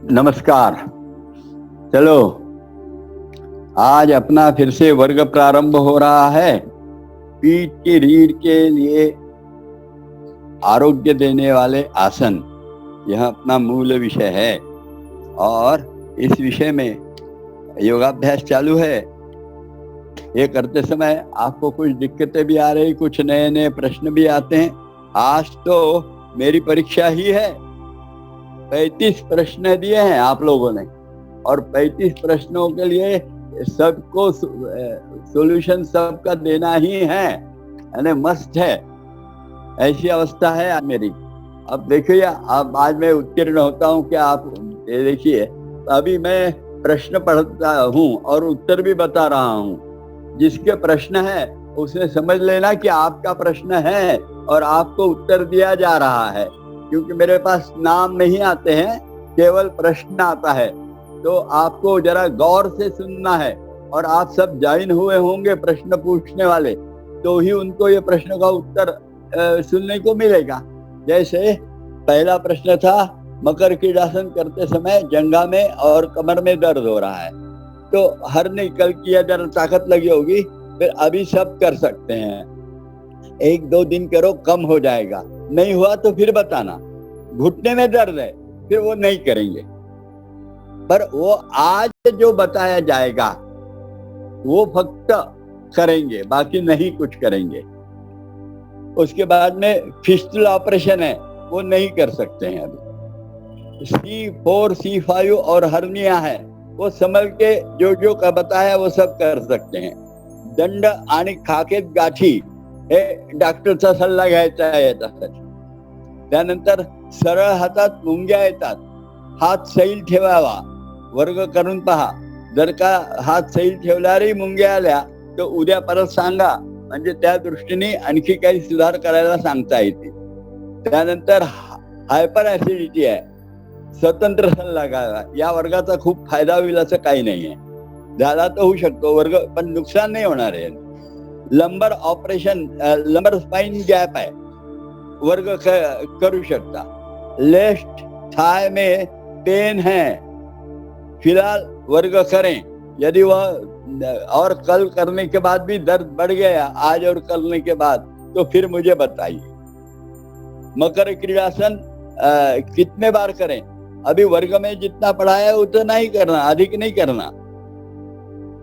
नमस्कार। चलो, आज अपना फिर से वर्ग प्रारंभ हो रहा है। पीठ की रीढ़ के लिए आरोग्य देने वाले आसन, यह अपना मूल विषय है। और इस विषय में योगाभ्यास चालू है। ये करते समय आपको कुछ दिक्कतें भी आ रही, कुछ नए नए प्रश्न भी आते हैं। आज तो मेरी परीक्षा ही है। 35 प्रश्न दिए हैं आप लोगों ने, और 35 प्रश्नों के लिए सबको सॉल्यूशन सबका देना ही है, यानी मस्ट है। ऐसी अवस्था है आज मेरी। अब देखिए, अब आज मैं उत्तीर्ण होता हूँ क्या? आप ये देखिए, अभी मैं प्रश्न पढ़ता हूँ और उत्तर भी बता रहा हूँ। जिसके प्रश्न है उसने समझ लेना कि आपका प्रश्न है और आपको उत्तर दिया जा रहा है, क्योंकि मेरे पास नाम नहीं आते हैं, केवल प्रश्न आता है। तो आपको जरा गौर से सुनना है, और आप सब ज्वाइन हुए होंगे प्रश्न पूछने वाले, तो ही उनको ये प्रश्न का उत्तर सुनने को मिलेगा। जैसे पहला प्रश्न था, मकर कीड़ासन करते समय जंघा में और कमर में दर्द हो रहा है, तो हर ने कल किया, जरा ताकत लगी होगी, फिर अभी सब कर सकते हैं। 1-2 दिन करो, कम हो जाएगा। नहीं हुआ तो फिर बताना। घुटने में दर्द है, फिर वो नहीं करेंगे, पर वो आज जो बताया जाएगा वो फक्त करेंगे, बाकी नहीं कुछ करेंगे। उसके बाद में फिस्टुला ऑपरेशन है, वो नहीं कर सकते हैं अभी। C4 C5 और हर्निया है, वो संभल के जो जो का बताया वो सब कर सकते हैं। दंड आणि खाकेत गाठी हे डॉक्टरचा सल्ला घ्यायचा आहे याच्यासाठी। त्यानंतर सरळ हातात मुंग्या येतात, हात सैल ठेवावा, वर्ग करून पहा। जर का हात सैल ठेवल्यावरही मुंग्या आल्या तर उद्या परत सांगा, म्हणजे त्या दृष्टीने आणखी काही सुधार करायला सांगता येते। त्यानंतर हायपर ऍसिडिटी आहे, स्वतंत्र सल्ला घ्यावा। या वर्गाचा खूप फायदा होईल असं काही नाही आहे, झाला तर होऊ शकतो वर्ग, पण नुकसान नाही होणार आहे। Lumbar operation, lumbar spine gap है, वर्ग करू शकता। लेफ्ट थाई में पेन है, फिलहाल वर्ग करें। यदि वह और कल करने के बाद भी दर्द बढ़ गया, आज और करने के बाद, तो फिर मुझे बताइए। मकर क्रीड़ासन कितने बार करें? अभी वर्ग में जितना पढ़ाया है उतना ही करना, अधिक नहीं करना।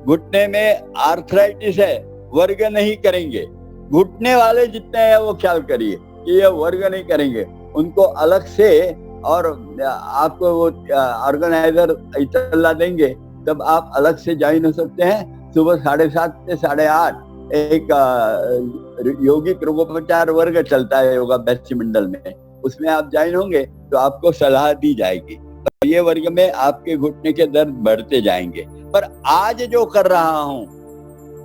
घुटने में आर्थराइटिस है, वर्ग नहीं करेंगे। घुटने वाले जितने हैं वो ख्याल करिए कि ये वर्ग नहीं करेंगे, उनको अलग से, और आपको वो ऑर्गेनाइजर इतला देंगे, तब आप अलग से ज्वाइन हो सकते हैं। सुबह 7:30 से 8:30 एक योगिक रोगोपचार वर्ग चलता है योगाभ्यास मंडल में, उसमें आप ज्वाइन होंगे तो आपको सलाह दी जाएगी। और ये वर्ग में आपके घुटने के दर्द बढ़ते जाएंगे। पर आज जो कर रहा हूँ,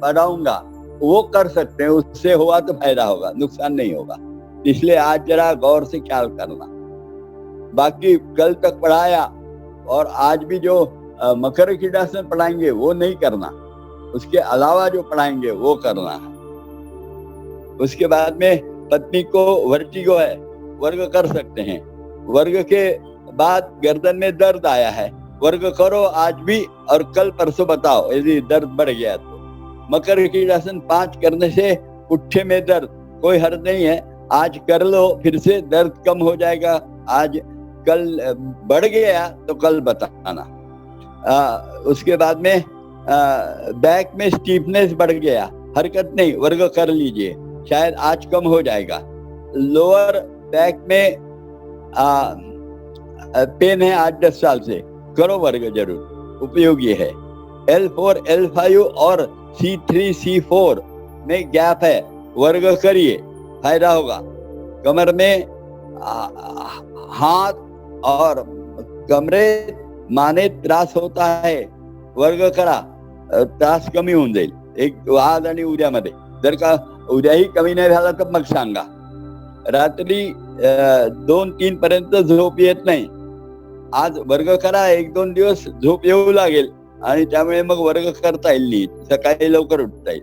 पढ़ाऊंगा, वो कर सकते हैं, उससे हुआ तो फायदा होगा, नुकसान नहीं होगा। इसलिए आज जरा गौर से ख्याल करना। बाकी कल तक पढ़ाया और आज भी जो मकर कीड़ासन पढ़ाएंगे वो नहीं करना, उसके अलावा जो पढ़ाएंगे वो करना है। उसके बाद में पत्नी को वर्टिगो है, वर्ग कर सकते हैं। वर्ग के बाद गर्दन में दर्द आया है, वर्ग करो आज भी और कल परसों बताओ यदि दर्द बढ़ गया तो। मकर कीड़ासन 5 करने से पुट्ठे में दर्द कोई हर्ज नहीं है, आज कर लो, फिर से दर्द कम हो जाएगा। आज कल बढ़ गया तो कल बताना। उसके बाद में बैक में स्टीफनेस बढ़ गया, हरकत नहीं, वर्ग कर लीजिए, शायद आज कम हो जाएगा। लोअर बैक में पेन है 8-10 साल से, करो वर्ग जरूर, उपयोगी है। L4 L5 और C3 C4 में गैप है, वर्ग करिए, फायदा होगा। कमर में हाथ और कमरे माने त्रास होता है, वर्ग करा, त्रास कमी होऊन जाईल। एक आज आणि उद्यामध्ये, जर का उद्याही कमी नाही झाला तर मग सांगा। रात्री 2-3 पर्यंत झोप येत नाही, आज वर्ग करा, 1-2 दिवस झोप येऊ लागेल आणि त्यामुळे मग वर्ग करता येईल नीट, सकाळी लवकर उठता येईल।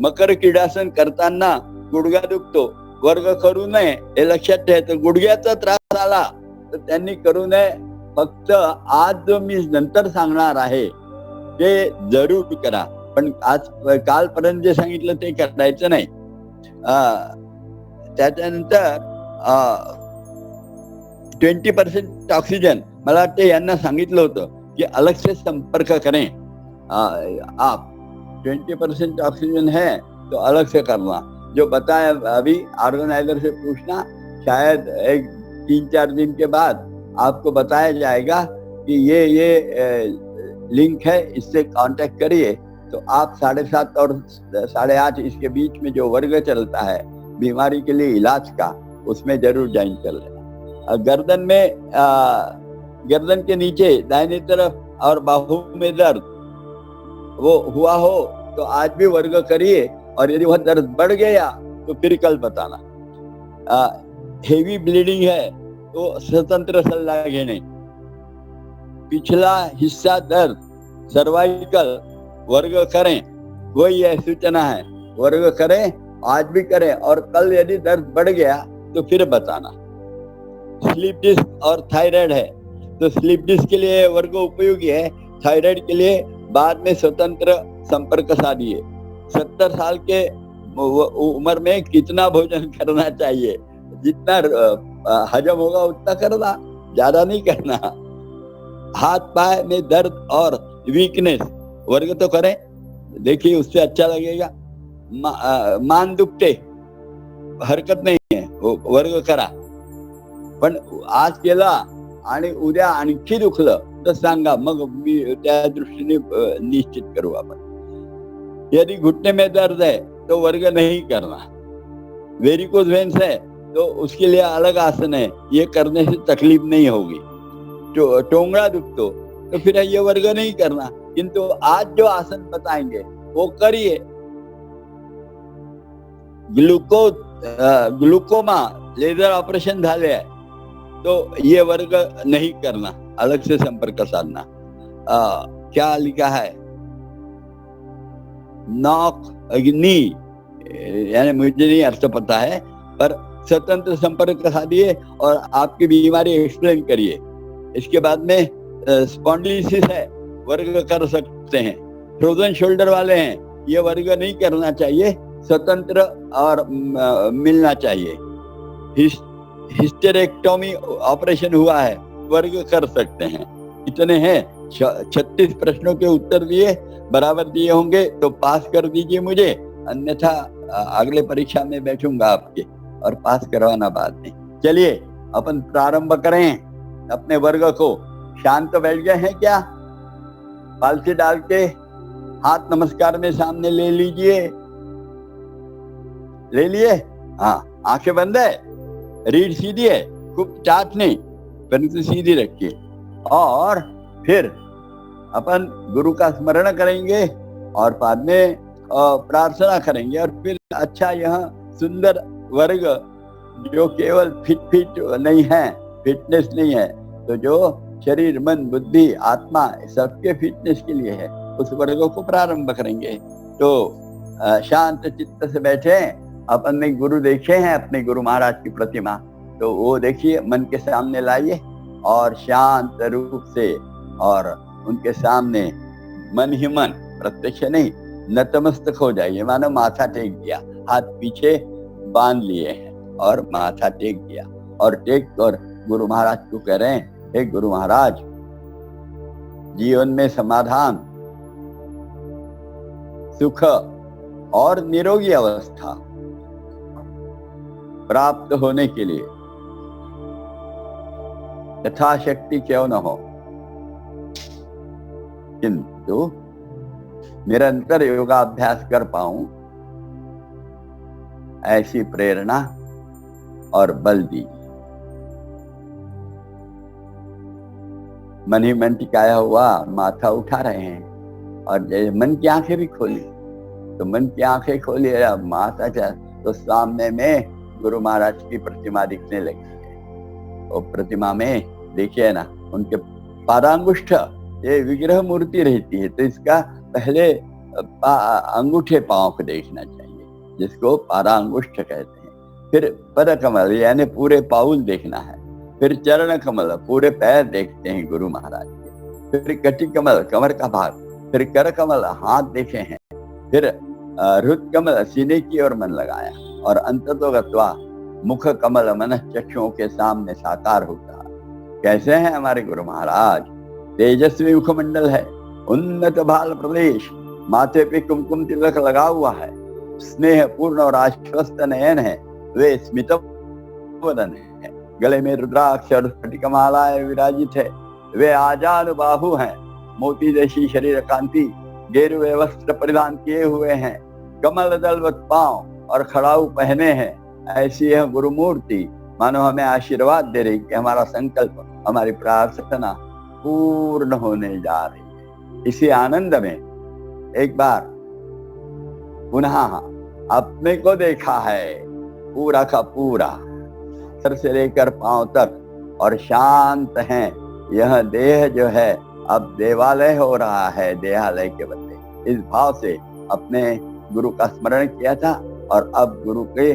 मकर कीड़ासन करताना गुडघा दुखतो, वर्ग करू नये हे लक्षात ठेवायचं। गुडघ्याचा त्रास आला तर त्यांनी करू नये, फक्त आज जो मी नंतर सांगणार आहे ते जरूर करा, पण आज कालपर्यंत जे सांगितलं ते करायचं नाही. त्याच्यानंतर 20% ऑक्सीजन, मला वाटते यांना सांगितलं होतं कि अलग से संपर्क करें आप. 20% ऑक्सीजन है तो अलग से करना. जो बताया अभी ऑर्गेनाइजर से पूछना, शायद एक 3-4 दिन के बाद आपको बताया जाएगा कि ये लिंक है, इससे कांटेक्ट करिए. तो आप 7:30 और 8:30 इसके बीच में जो वर्ग चलता है बीमारी के लिए इलाज का, उसमें जरूर ज्वाइन कर लेना. गर्दन के नीचे दाहिनी तरफ और बाहू में दर्द वो हुआ हो तो आज भी वर्ग करिए, और यदि वह दर्द बढ़ गया तो फिर कल बताना. हेवी ब्लीडिंग है तो स्वतंत्र सल्ला घेने. पिछला हिस्सा दर्द, सर्वाइकल, वर्ग करें, वही है सूचना है. वर्ग करें, आज भी करें, और कल यदि दर्द बढ़ गया तो फिर बताना. स्लीप डिस्क और थायराइड है तो स्लीप डिस्क के लिए वर्ग उपयोगी है, थायराइड के लिए बाद में स्वतंत्र संपर्क साधिए. 70 साल के उम्र में कितना भोजन करना चाहिए? जितना हजम होगा उतना करना, ज्यादा नहीं करना. हाथ पाए में दर्द और वीकनेस, वर्ग तो करें, देखिए उससे अच्छा लगेगा. मान दुखते, हरकत नाही आहे, वर्ग करा. पण आज केला आणि उद्या आणखी दुखलं तर सांगा, मग मी त्या दृष्टीने निश्चित करू आपण. यदि घुटने में दर्द है तो वर्ग नहीं करना. वेरिकोज वेन्स है तो उसके लिए अलग आसन है, ये करने से तकलीफ नहीं होगी. टोंगड़ा दुखतो तो फिर ये वर्ग नहीं करना, किंतु आज जो आसन बताएंगे वो करिए. ग्लूकोमा लेजर ऑपरेशन झाले आहे तो ये वर्ग नहीं करना, अलग से संपर्क साधना. क्या लिखा है? नॉक अग्नि, यानी मुझे नहीं अर्थ पता है, पर स्वतंत्र संपर्क साधिए और आपकी बीमारी एक्सप्लेन करिए. इसके बाद में स्पॉन्डिलिसिस है, वर्ग कर सकते हैं. फ्रोजन शोल्डर वाले हैं, ये वर्ग नहीं करना चाहिए, स्वतंत्र और मिलना चाहिए. हिस्टेरेक्टोमी ऑपरेशन हुआ है, वर्ग कर सकते हैं. इतने हैं. 36 प्रश्नों के उत्तर दिए, बराबर दिए होंगे तो पास कर दीजिए मुझे, अन्यथा अगले परीक्षा में बैठूंगा आपके और पास करवाना बाद में. चलिए अपन प्रारंभ करें अपने वर्ग को. शांत बैठ गए हैं क्या? पालथी डाल के हाथ नमस्कार में सामने ले लीजिए. ले लिए? हाँ, आंखें बंद है, रीढ़ सीधी है, खूब चाट नहीं, परंतु सीधी रखिए. और फिर अपन गुरु का स्मरण करेंगे और बाद में प्रार्थना करेंगे. और फिर अच्छा, यह सुंदर वर्ग जो केवल फिट नहीं है, फिटनेस नहीं है, तो जो शरीर, मन, बुद्धि, आत्मा सबके फिटनेस के लिए है, उस वर्ग को प्रारंभ करेंगे. तो शांत चित्त से बैठे. अपन ने गुरु देखे हैं, अपने गुरु महाराज की प्रतिमा, तो वो देखिए, मन के सामने लाइए और शांत रूप से, और उनके सामने मन ही मन, प्रत्यक्ष नहीं, नतमस्तक हो जाइए. मानो माथा टेक दिया, हाथ पीछे बांध लिए हैं और माथा टेक दिया, और टेक और गुरु महाराज को कह रहे हैं, हे गुरु महाराज, जीवन में समाधान, सुख और निरोगी अवस्था प्राप्त होने के लिए यथाशक्ति क्यों न हो, किंतु निरंतर योगाभ्यास कर पाऊं, ऐसी प्रेरणा और बल दी. मन ही मन टिकाया हुआ माथा उठा रहे हैं, और मन की आंखें भी खोली. तो मन की आंखें खोली, माथा तो सामने में गुरु महाराज की प्रतिमा दिखने लगी है. और प्रतिमा में देखिए ना, उनके पादांगुष्ठ, ये विग्रह मूर्ति रहती है, तो इसका पहले अंगूठे पांव को देखना चाहिए, जिसको पादांगुष्ठ कहते हैं. फिर पदकमल यानी पूरे पाउल देखना है. फिर चरण कमल, पूरे पैर देखते हैं गुरु महाराज के, फिर कटी कमल, कमर का भाग, फिर कर कमल, हाथ देखे हैं, फिर हृद कमल, सीने की ओर मन लगाया, और अंततो गत्वा मुख कमल मन चक्षुओं के सामने साकार होता। कैसे हैं हमारे गुरु महाराज? तेजस्वी मुखमंडल है, उन्नत भाल प्रदेश, माथे पे कुमकुम तिलक लगा हुआ है, स्नेह पूर्ण और आश्वस्त नयन है, वे स्मित वदन है, गले में रुद्राक्ष और स्फटिक मालाएं विराजित है, वे आजान बाहु हैं, मोती जैसी शरीर कांति, गेरुए वस्त्र परिधान किए हुए हैं, कमल दलवत पांव और खड़ाऊ पहने हैं। ऐसी है गुरु मूर्ति, मानो हमें आशीर्वाद दे रही कि हमारा संकल्प, हमारी प्रार्थना पूर्ण होने जा रही है। इसी आनंद में एक बार पुनः अपने को देखा है, पूरा का पूरा, सर से लेकर पांव तक, और शांत हैं। यह देह जो है अब देवालय हो रहा है, देहालय के बदले। इस भाव से अपने गुरु का स्मरण किया था, और अब गुरु के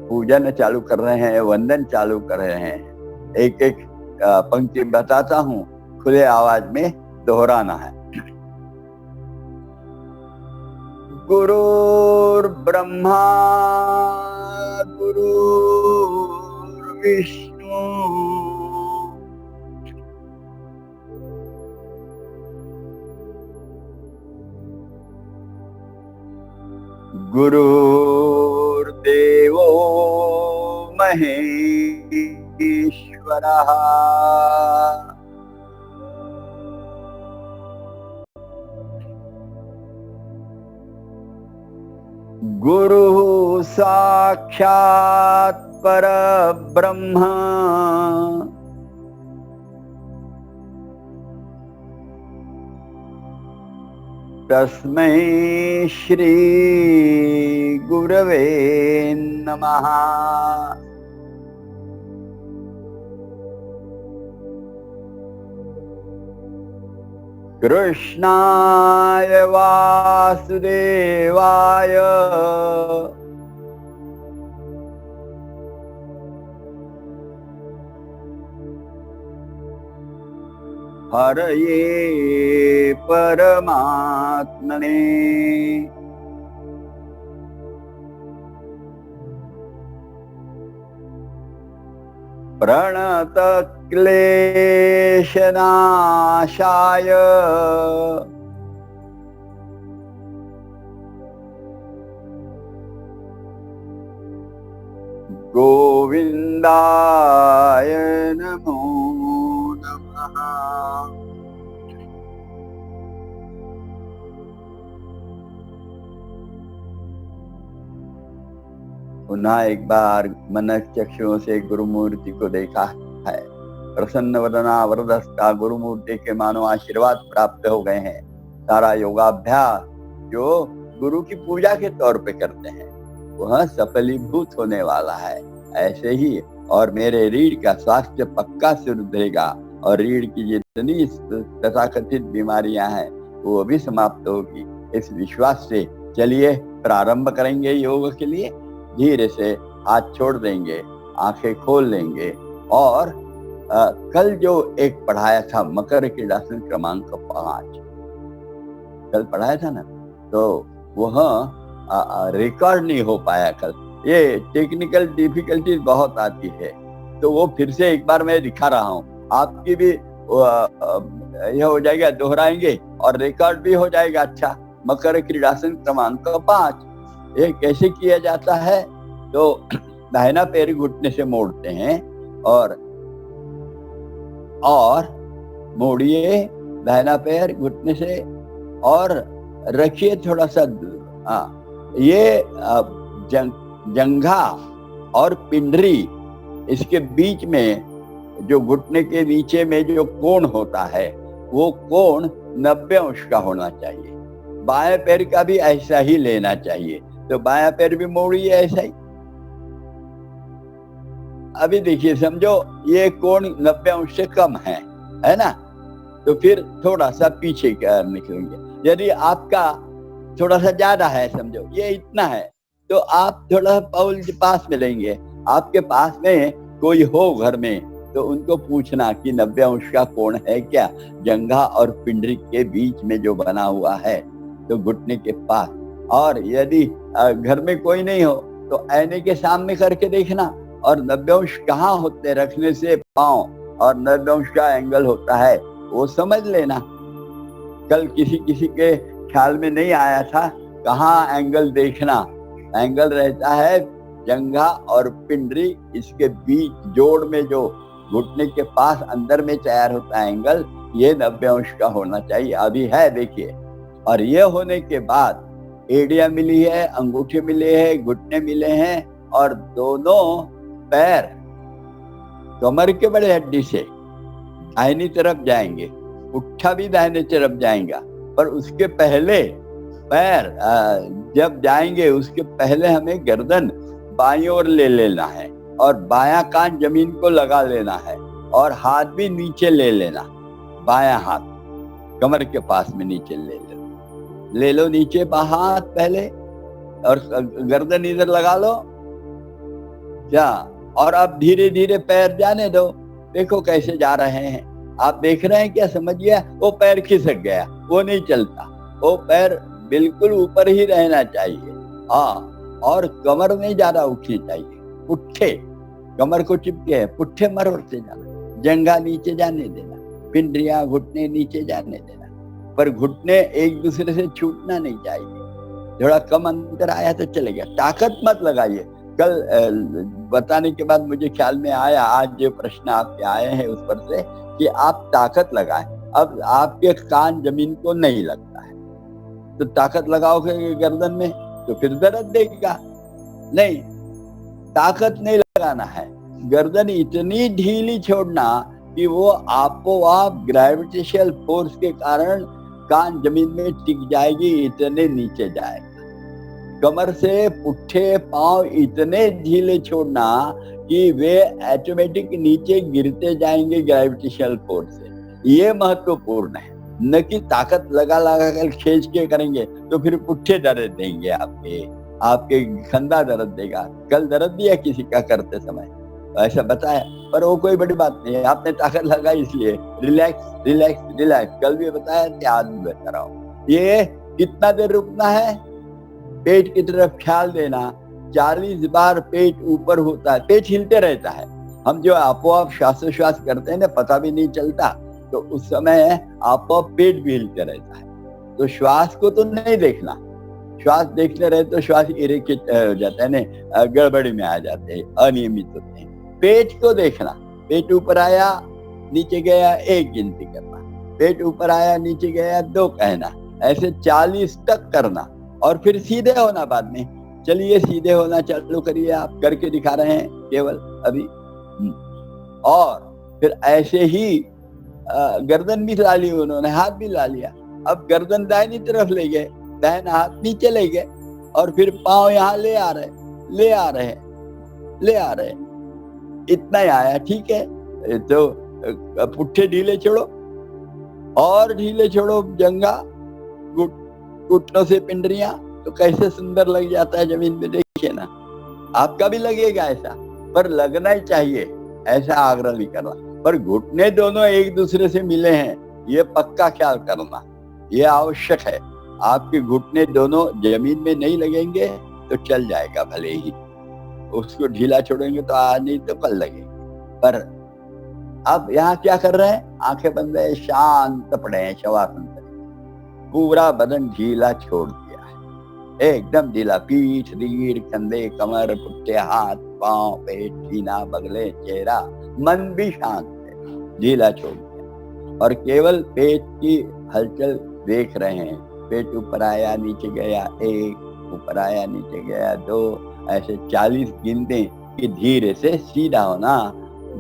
पूजन चालू कर रहे हैं, वंदन चालू कर रहे हैं। एक एक पंक्ति बताता हूँ, खुले आवाज में दोहराना है। गुरुर् ब्रह्मा गुरुर् विष्णु गुरुर्देवो महेश्वरः गुरुः साक्षात् परब्रह्म तस्मै श्री गुरवे नमः। कृष्णाय वासुदेवाय हरये परमात्मने प्रणतक्लेशनाशाय गोविंदाय नमो नमः। पुनः एक बार मन चक्षुओं से गुरु मूर्ति को देखा है। प्रसन्न वदना वरदस्ता गुरु मूर्ति के मानो आशीर्वाद प्राप्त हो गए हैं। सारा योगाभ्यास जो गुरु की पूजा के तौर पे करते हैं वह सफलीभूत होने वाला है। ऐसे ही और मेरे रीढ़ का स्वास्थ्य पक्का सुधरेगा और रीढ़ की जितनी तथाकथित बीमारियां हैं वो भी समाप्त होगी। इस विश्वास से चलिए प्रारंभ करेंगे योग के लिए। धीरे से हाथ छोड़ देंगे, आंखें खोल लेंगे और कल जो एक पढ़ाया था मकर क्रीडासन क्रमांक 5 कल पढ़ाया था ना, तो वह रिकॉर्ड नहीं हो पाया कल। ये टेक्निकल डिफिकल्टीज बहुत आती है, तो वो फिर से एक बार मैं दिखा रहा हूँ। आपकी भी यह हो जाएगा, दोहराएंगे और रिकॉर्ड भी हो जाएगा। अच्छा, मकर क्रीडासन क्रमांक 5 ये कैसे किया जाता है? तो दाहिना पैर घुटने से मोड़ते हैं और मोड़िए दाहिना पैर घुटने से और रखिए थोड़ा सा दूर। ये जंघा और पिंडरी, इसके बीच में जो घुटने के नीचे में जो कोण होता है वो कोण 90 अंश का होना चाहिए। बाएं पैर का भी ऐसा ही लेना चाहिए, तो बायां पैर भी मोड़िए ऐसा ही। अभी देखिए, समझो ये कोण 90 अंश से कम है ना, तो फिर थोड़ा सा पीछे निकलेंगे। यदि आपका थोड़ा सा ज्यादा है, समझो ये इतना है, तो आप थोड़ा पाउल पास में लेंगे। आपके पास में कोई हो घर में तो उनको पूछना कि 90 अंश का कोण है क्या, जंघा और पिंडरी के बीच में जो बना हुआ है, तो घुटने के पास। और यदि घर में कोई नहीं हो तो आईने के सामने करके देखना, और 90 अंश कहाँ होते रखने से पांव, और 90 अंश का एंगल होता है वो समझ लेना। कल किसी के ख्याल में नहीं आया था कहाँ एंगल देखना। एंगल रहता है जंघा और पिंडरी, इसके बीच जोड़ में जो घुटने के पास अंदर में तैयार होता है एंगल, ये 90 अंश का होना चाहिए। अभी है देखिए। और ये होने के बाद एड़ियां मिली है, अंगूठे मिले हैं, घुटने मिले हैं, और दोनों पैर कमर के बड़े हड्डी से दाहिनी तरफ जाएंगे, पुट्ठा भी दाहिने तरफ जाएगा। पर उसके पहले पैर जब जाएंगे उसके पहले हमें गर्दन बाईं ओर ले लेना है, और बायां कान जमीन को लगा लेना है, और हाथ भी नीचे ले लेना। बायां हाथ कमर के पास में नीचे ले लो नीचे हाथ पहले, और गर्दन इधर लगा लो क्या। और अब धीरे धीरे पैर जाने दो। देखो कैसे जा रहे हैं, आप देख रहे हैं क्या, समझिए। वो पैर खिसक गया, वो नहीं चलता, वो पैर बिल्कुल ऊपर ही रहना चाहिए। हाँ, और कमर नहीं ज्यादा उठनी चाहिए, पुट्ठे कमर को चिपके है, पुट्ठे मरोड़ते जाना, जंघा नीचे जाने देना, पिंडरियां घुटने नीचे जाने देना, पर घुटने एक दूसरे से छूटना नहीं चाहिए। थोड़ा कम अंतर आया तो चलेगा, ताकत मत लगाइए। कल बताने के बाद मुझे ख्याल में आया, आज जो प्रश्न आपके आए हैं उस पर से, कि आप ताकत लगाएं। अब आपके कान जमीन को नहीं लगता है, तो ताकत लगाओगे गर्दन में तो फिर दर्द देगा। नहीं, ताकत नहीं लगाना है, गर्दन इतनी ढीली छोड़ना कि वो आपको आप ग्रेविटेशनल फोर्स के कारण कान जमीन में टिक जाएगी, इतने नीचे जाएगा। कमर से पुट्ठे पांव इतने ढीले छोड़ना कि वे ऑटोमेटिक नीचे गिरते जाएंगे ग्रेविटेशनल फोर्स से। ये महत्वपूर्ण है, न कि ताकत लगा कर खींच के करेंगे तो फिर पुट्ठे दर्द देंगे, आपके कंधा दर्द देगा। कल दर्द दिया किसी का करते समय, ऐसा बताया, पर वो कोई बड़ी बात नहीं है, आपने ताकत लगाई इसलिए। रिलैक्स रिलैक्स रिलैक्स, कल भी बताया, आज भी बता रहा हूँ। ये कितना देर रुकना है, पेट की तरफ ख्याल देना। 40 बार पेट ऊपर होता है, पेट हिलते रहता है। हम जो आपो-आप श्वासोश्वास करते हैं ना, पता भी नहीं चलता, तो उस समय आपो-आप पेट भी हिलते रहता है। तो श्वास को तो नहीं देखना, श्वास देखते रहे तो श्वास इरिटेट हो जाता है ना, गड़बड़ी में आ जाते हैं, अनियमित होते हैं। पेट को देखना, पेट ऊपर आया नीचे गया 1 गिनती करना, पेट ऊपर आया नीचे गया 2 कहना, ऐसे 40 तक करना, और फिर सीधे होना बाद में। चलिए सीधे होना चालू करिए, आप करके दिखा रहे हैं केवल अभी। और फिर ऐसे ही गर्दन भी ला ली उन्होंने, हाथ भी ला लिया। अब गर्दन दाहिनी तरफ ले गए, दाहिना हाथ नीचे ले गए, और फिर पांव यहाँ ले आ रहे, इतना ही आया, ठीक है। तो पुट्ठे ढीले छोड़ो, और ढीले छोड़ो जंघा, घुटनों से पिंडरियां, तो कैसे सुंदर लग जाता है जमीन में, देखिए ना। आपका भी लगेगा ऐसा, पर लगना ही चाहिए, ऐसा आग्रह नहीं करना। पर घुटने दोनों एक दूसरे से मिले हैं, ये पक्का ख्याल करना, ये आवश्यक है। आपके घुटने दोनों जमीन में नहीं लगेंगे तो चल जाएगा, भले ही उसको ढीला छोड़ेंगे तो आज नहीं तो कल लगेंगे। पर अब यहाँ क्या कर रहे हैं, आंखें बंद है, शांत पड़े हैं, शवासन से पूरा बदन ढीला छोड़ दिया है, एकदम ढीला। पीठ, रीढ़, कंधे, कमर, पुट्टे, हाथ, पांव, पेट, सीना, बगले, चेहरा, मन भी शांत है, ढीला छोड़ दिया। और केवल पेट की हलचल देख रहे हैं, पेट ऊपर आया नीचे गया 1, ऊपर आया नीचे गया 2, ऐसे 40 गिनते कि धीरे से सीधा होना।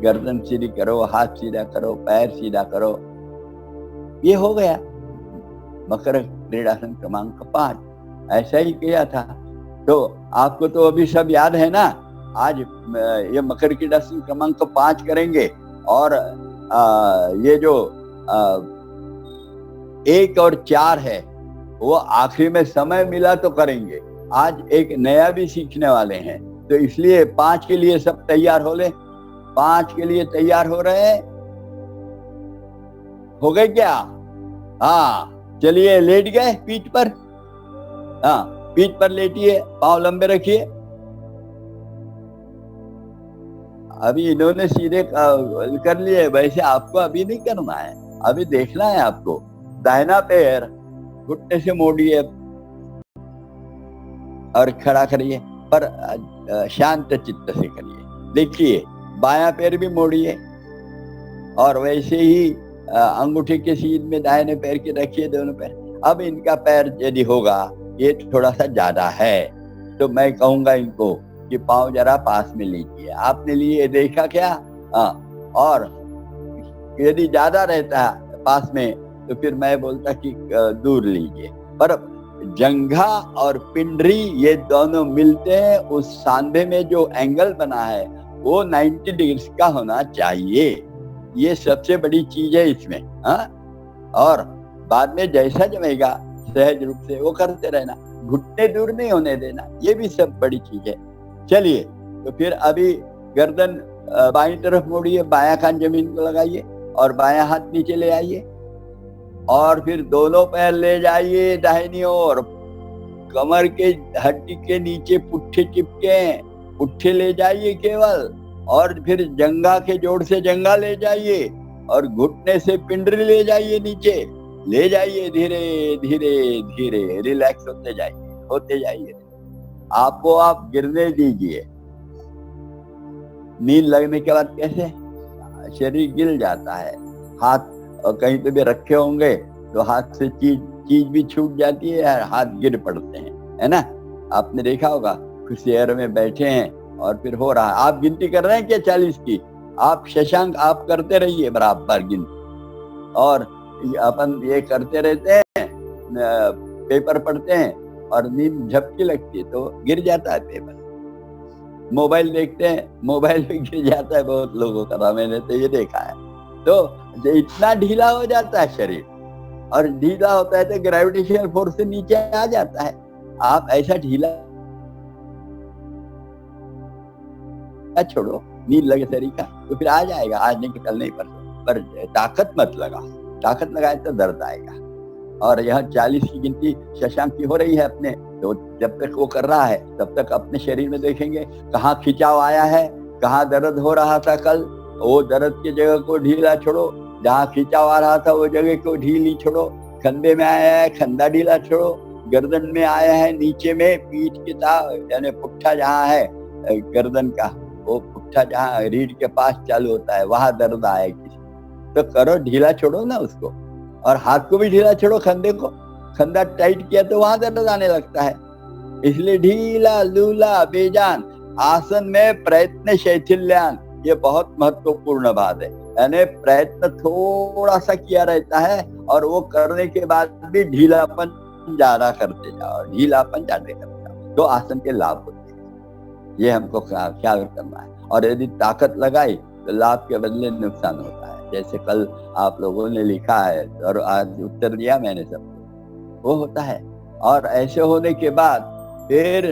गर्दन सीधी करो, हाथ सीधा करो, पैर सीधा करो, ये हो गया। मकर क्रीड़ासन क्रमांक 5 ऐसा ही किया था। तो आपको तो अभी सब याद है ना। आज ये मकर क्रीड़ासन क्रमांक 5 करेंगे, और ये जो 1 और 4 है वो आखिरी में समय मिला तो करेंगे। आज एक नया भी सीखने वाले हैं, तो इसलिए 5 के लिए सब तैयार हो ले। 5 के लिए तैयार हो रहे हैं? हो गए क्या? हाँ, चलिए लेट गए पीठ पर। हाँ, पीठ पर लेटिए, पांव लंबे रखिए। अभी इन्होंने सीधे कर लिए, वैसे आपको अभी नहीं करना है, अभी देखना है आपको। दाहिना पैर घुटने से मोड़िए और खड़ा करिए, पर शांत चित्त से करिए। देखिए, बायां पैर भी मोड़िए और वैसे ही अंगूठे के सीध में दाहिने पैर के रखिए दोनों पैर। अब इनका पैर यदि होगा ये थोड़ा सा ज्यादा है, तो मैं कहूंगा इनको कि पाँव जरा पास में लीजिए। आपने लिए, देखा क्या? और यदि ज्यादा रहता है पास में तो फिर मैं बोलता कि दूर लीजिए। पर जंघा और पिंडरी ये दोनों मिलते हैं, उस सांधे में जो एंगल बना है वो 90 डिग्री का होना चाहिए। ये सबसे बड़ी चीज है इसमें। और बाद में जैसा जमेगा सहज रूप से वो करते रहना, घुटने दूर नहीं होने देना, ये भी सब बड़ी चीज है। चलिए, तो फिर अभी गर्दन बाईं तरफ मोड़िए, बायां कान जमीन को लगाइए और बायां हाथ नीचे ले आइए और फिर दोनों पैर ले जाइए दाहिनी ओर। कमर के हड्डी के नीचे पुट्ठे चिपके, पुट्ठे ले जाइए केवल, और फिर जंघा के जोड़ से जंघा ले जाइए और घुटने से पिंडरी ले जाइए नीचे, ले जाइए धीरे धीरे धीरे, रिलैक्स होते जाइए। आपको आप गिरने दीजिए। नींद लगने के बाद कैसे शरीर गिर जाता है, हाथ कहीं पे भी रखे होंगे तो हाथ से चीज भी छूट जाती है, हाथ गिर पड़ते हैं, है ना? आपने देखा होगा, कुछ शहर में बैठे हैं और फिर हो रहा है। आप गिनती कर रहे हैं क्या 40 की? आप शशांक आप करते रहिए बराबर गिनती, और अपन ये करते रहते हैं, पेपर पढ़ते हैं और नींद झपकी लगती है तो गिर जाता है पेपर। मोबाइल देखते हैं, मोबाइल भी गिर जाता है बहुत लोगों का, मैंने तो ये देखा है। तो इतना ढीला हो जाता है शरीर, और ढीला होता है तो ग्रेविटेशनल फोर्स से नीचे आ जाता है। आप ऐसा ढीला छोड़ो, नींद लगे शरीर का तो फिर आ जाएगा, आज नहीं कल नहीं पर ताकत मत लगा, ताकत लगाए तो दर्द आएगा। और यह 40 की गिनती शशांक की हो रही है अपने, तो जब तक वो कर रहा है तब तक अपने शरीर में देखेंगे कहाँ खिंचाव आया है, कहाँ दर्द हो रहा था कल, वो दर्द की जगह को ढीला छोड़ो, जहाँ खिंचाव आ रहा था वो जगह को ढीली छोड़ो। कंधे में आया है, कंधा ढीला छोड़ो। गर्दन में आया है, नीचे में पीठ के यानी पुट्ठा जहाँ है गर्दन का, वो पुट्ठा जहाँ रीढ़ के पास चालू होता है वहां दर्द आए किसी, तो करो ढीला छोड़ो ना उसको। और हाथ को भी ढीला छोड़ो, कंधे को, कंधा टाइट किया तो वहां दर्द आने लगता है। इसलिए ढीला लूला बेजान आसन में प्रयत्न शैथिल्यान, ये बहुत महत्वपूर्ण बात है। यानी प्रयत्न थोड़ा सा किया रहता है और वो करने के बाद भी ढीलापन ज्यादा करते जाओ, ढीलापन ज्यादा करते जाओ, तो आसन के लाभ होते हैं। ये हमको ख्याल करना है। और यदि ताकत लगाई तो लाभ के बदले नुकसान होता है। जैसे कल आप लोगों ने लिखा है और आज उत्तर दिया मैंने सबको, वो होता है। और ऐसे होने के बाद फिर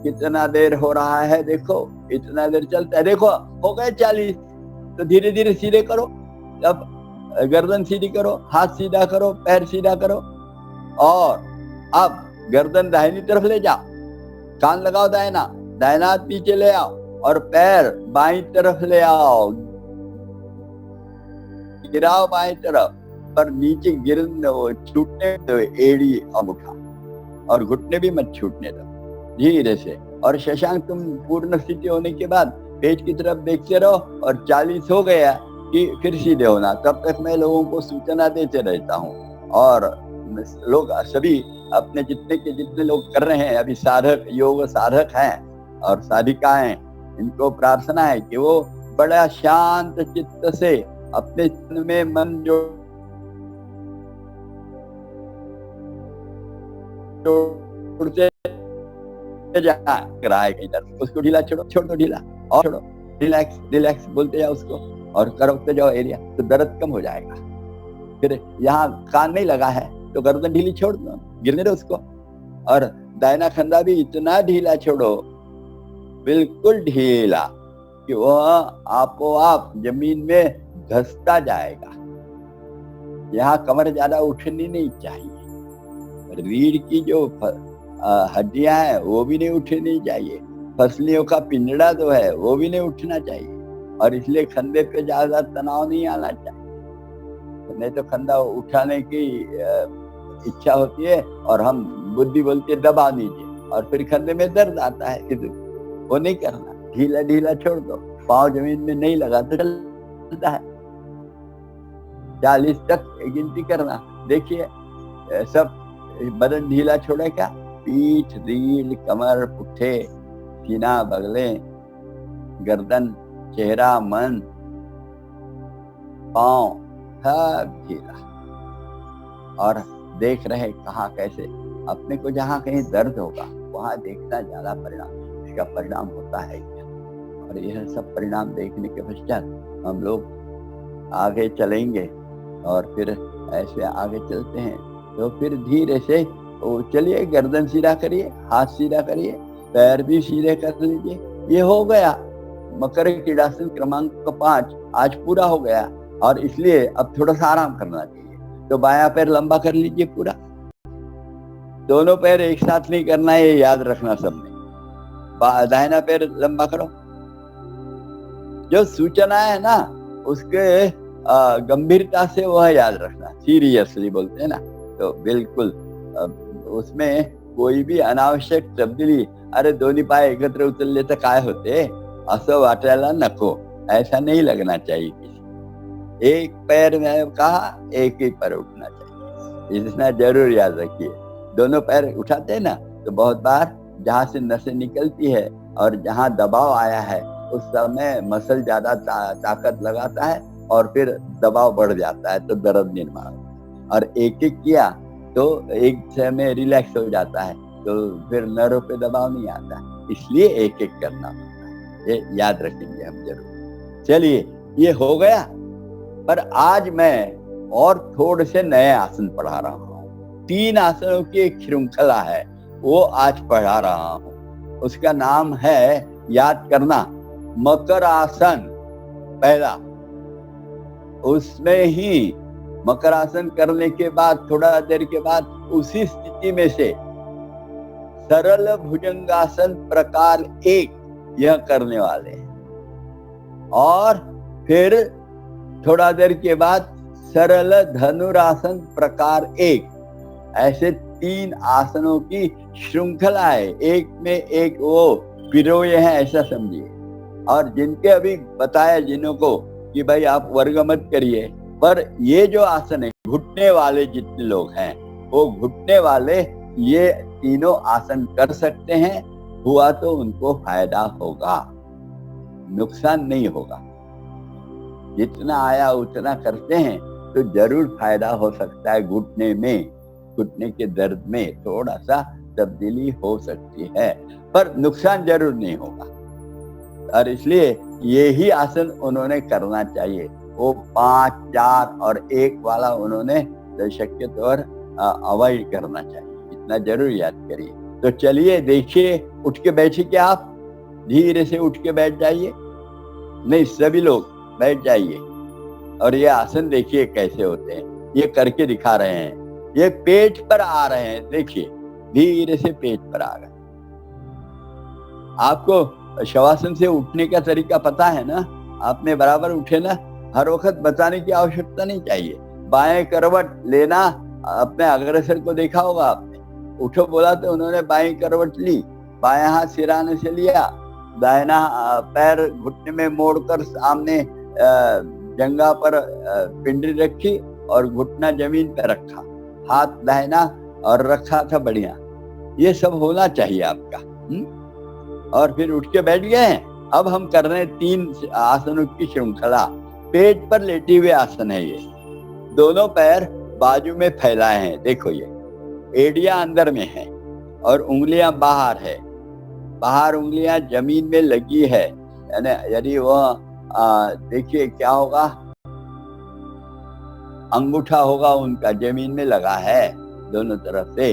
कितना देर हो रहा है, देखो इतना देर चलता है, देखो हो गए 40, तो धीरे धीरे सीधे करो। अब गर्दन सीधी करो, हाथ सीधा करो, पैर सीधा करो, और अब गर्दन दाहिनी तरफ ले जाओ, कान लगाओ दाहिना, दाहिना हाथ नीचे ले आओ और पैर बाईं तरफ ले आओ, गिराओ बाईं तरफ, पर नीचे छूटने दो एड़ी अंगूठा, और घुटने भी मत छूटने दो, धीरे से। और शशांक तुम पूर्ण स्थिति होने के बाद पेट की तरफ देखते रहो, और 40 हो गया कि फिर सीधे होना। तब तक मैं लोगों को सूचना देते रहता हूँ। और लोग सभी अपने जितने लोग कर रहे हैं अभी, साधक योग साधक हैं और साधिकाएं, इनको प्रार्थना है कि वो बड़ा शांत चित्त से अपने में मन जोड़ते रहा है कहीं तरफ, उसको ढीला छोड़ो, छोड़ दो ढीला, और छोड़ो, रिलैक्स रिलैक्स बोलते जाओ उसको, और करते जाओ एरिया, तो दर्द कम हो जाएगा। फिर यहाँ कान नहीं लगा है तो गर्दन ढीली छोड़ दो, गिरने दो उसको। और दाहिना कंधा भी इतना ढीला छोड़ो, बिल्कुल ढीला, कि वह आपो आप जमीन में धंसता जाएगा। यहाँ कमर ज्यादा उठनी नहीं चाहिए। रीढ़ की जो हड्डियां हैं वो भी नहीं उठनी चाहिए। फसलियों का पिंजड़ा जो है वो भी नहीं उठना चाहिए, और इसलिए कंधे पे ज्यादा तनाव नहीं आना चाहिए। नहीं तो कंधा उठाने की इच्छा होती है और हम बुद्धि बोलती है दबा दीजिए, और फिर कंधे में दर्द आता है। वो नहीं करना, ढीला ढीला छोड़ दो। पाँव जमीन में नहीं लगा तो चलता है। 40 तक गिनती करना। देखिए सब बदन ढीला छोड़ेगा। पीठ, रीढ़, कमर, पुट्ठे, सीना, बगले, गर्दन, चेहरा, मन, पाँव सब ढीला, और देख रहे कहाँ कैसे। अपने को जहाँ कहीं दर्द होगा वहाँ देखना ज्यादा परिणाम, इसका परिणाम होता है क्या। और यह सब परिणाम देखने के पश्चात हम लोग आगे चलेंगे, और फिर ऐसे आगे चलते हैं तो फिर धीरे से चलिए, गर्दन सीधा करिए, हाथ सीधा करिए, पैर भी सीधे कर लीजिए। ये हो गया मकर क्रीड़ासन क्रमांक 5 आज पूरा हो गया, और इसलिए अब थोड़ा सा आराम करना चाहिए। तो बायां पैर लंबा कर लीजिए पूरा। दोनों पैर एक साथ नहीं करना है, ये याद रखना सबने। दाहिना पैर लंबा करो। जो सूचना है ना उसके गंभीरता से वह याद रखना, सीरियसली बोलते हैं ना, तो बिल्कुल उसमें कोई भी अनावश्यक तब्दीली, अरे दोन्ही पाय एकत्र उचलले तर काय होते असं वाटायला नको, ऐसा नहीं लगना चाहिए किसी। एक पैर में कहा, एक ही पैर उठना चाहिए, इतना जरूर याद रखिए। दोनों पैर उठाते हैं ना तो बहुत बार जहाँ से नसें निकलती है और जहाँ दबाव आया है उस समय मसल ज्यादा ताकत लगाता है और फिर दबाव बढ़ जाता है, तो दर्द निर्माण होता है। और एक एक किया तो एक समय रिलैक्स हो जाता है, तो फिर नर्व पे दबाव नहीं आता, इसलिए एक एक करना होता है। ये याद रखेंगे हम जरूर। चलिए, ये हो गया। पर आज मैं और थोड़े से नए आसन पढ़ा रहा हूँ। 3 आसनों की एक श्रृंखला है, वो आज पढ़ा रहा हूँ। उसका नाम है, याद करना, मकर आसन पहला। उसमें ही मकर आसन करने के बाद थोड़ा देर के बाद उसी स्थिति में से सरल भुजंगासन प्रकार 1 यह करने वाले हैं, और फिर थोड़ा देर के बाद सरल धनुरासन प्रकार 1। ऐसे 3 आसनों की श्रृंखला है, एक में एक वो पिरोए हैं, ऐसा समझिए। और जिनके अभी बताया जिन्हों को कि भाई आप वर्ग मत करिए, पर ये जो आसन है, घुटने वाले जितने लोग हैं वो घुटने वाले ये तीनों आसन कर सकते हैं। हुआ तो उनको फायदा होगा, नुकसान नहीं होगा। जितना आया उतना करते हैं तो जरूर फायदा हो सकता है। घुटने में, घुटने के दर्द में थोड़ा सा तब्दीली हो सकती है, पर नुकसान जरूर नहीं होगा। और इसलिए यही आसन उन्होंने करना चाहिए। वो 5, 4 और 1 वाला उन्होंने शक्य तौर अवॉइड करना चाहिए, इतना जरूर याद करिए। तो चलिए देखिए, उठ के बैठिए। क्या आप धीरे से उठ के बैठ जाइए, नहीं सभी लोग बैठ जाइए, और ये आसन देखिए कैसे होते हैं। ये करके दिखा रहे हैं, ये पेट पर आ रहे हैं। देखिए धीरे से पेट पर आ गए। आपको शवासन से उठने का तरीका पता है ना, आपने बराबर उठे ना, हर वक्त बताने की आवश्यकता नहीं चाहिए। बाएं करवट लेना, अपने अग्रसर को देखा होगा आपने, उठो बोला तो उन्होंने बाएं करवट ली, बायां हाथ सिराने से लिया, दाहिना पैर घुटने में मोड़कर सामने जंघा पर पिंडली रखी और घुटना जमीन पर रखा, हाथ दाहिना और रखा था बढ़िया। ये सब होना चाहिए आपका। और फिर उठ के बैठ गए हैं। अब हम कर रहे हैं 3 आसनों की श्रृंखला। पेट पर लेटे हुए आसन है ये। दोनों पैर बाजू में फैलाए हैं, देखो ये एड़ियां अंदर में है और उंगलियां बाहर है। बाहर उंगलियां जमीन में लगी है, यानी यदि वह देखिए क्या होगा, अंगूठा होगा उनका जमीन में लगा है, दोनों तरफ से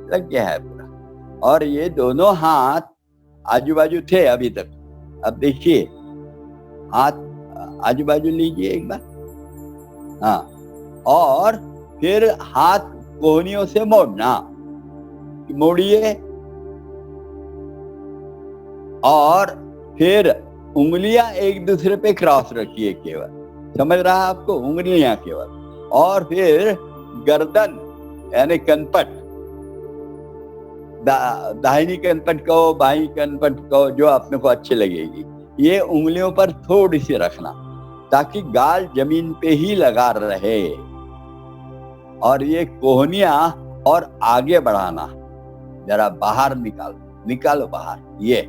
लग गया है पूरा। और ये दोनों हाथ आजू बाजू थे अभी तक, अब देखिए, हाथ आजू बाजू लीजिए एक बार। हाँ, और फिर हाथ कोहनियों से मोड़ना, मोड़िए, और फिर उंगलियां एक दूसरे पे क्रॉस रखिए केवल। समझ रहा है आपको? उंगलियां केवल। और फिर गर्दन यानी कनपट, दाहिनी कनपट कहो, बाईं कनपट कहो, जो अपने को अच्छी लगेगी, ये उंगलियों पर थोड़ी सी रखना ताकि गाल जमीन पे ही लगा रहे। और ये कोहनियां और आगे बढ़ाना, जरा बाहर निकालो बाहर, ये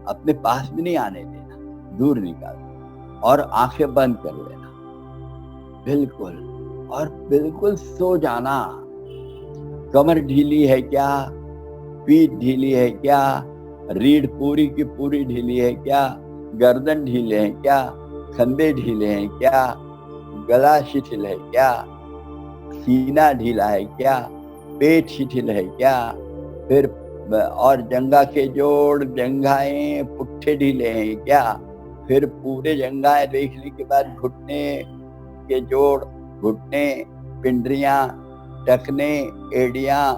अपने पास में नहीं आने देना, दूर निकालो, और आंखें बंद कर लेना बिल्कुल, और बिल्कुल सो जाना। कमर ढीली है क्या, पीठ ढीली है क्या, रीढ़ पूरी की पूरी ढीली है क्या, गर्दन ढीले है क्या, कंधे ढीले हैं क्या, गला शिथिल है क्या, सीना ढीला है क्या, पेट शिथिल है क्या, फिर और जंघा के जोड़, जंघाएं, पुट्ठे ढीले हैं क्या, फिर पूरे जंघाएं देखने के बाद घुटने के जोड़, घुटने, पिंडरियां, टखने, एड़ियां,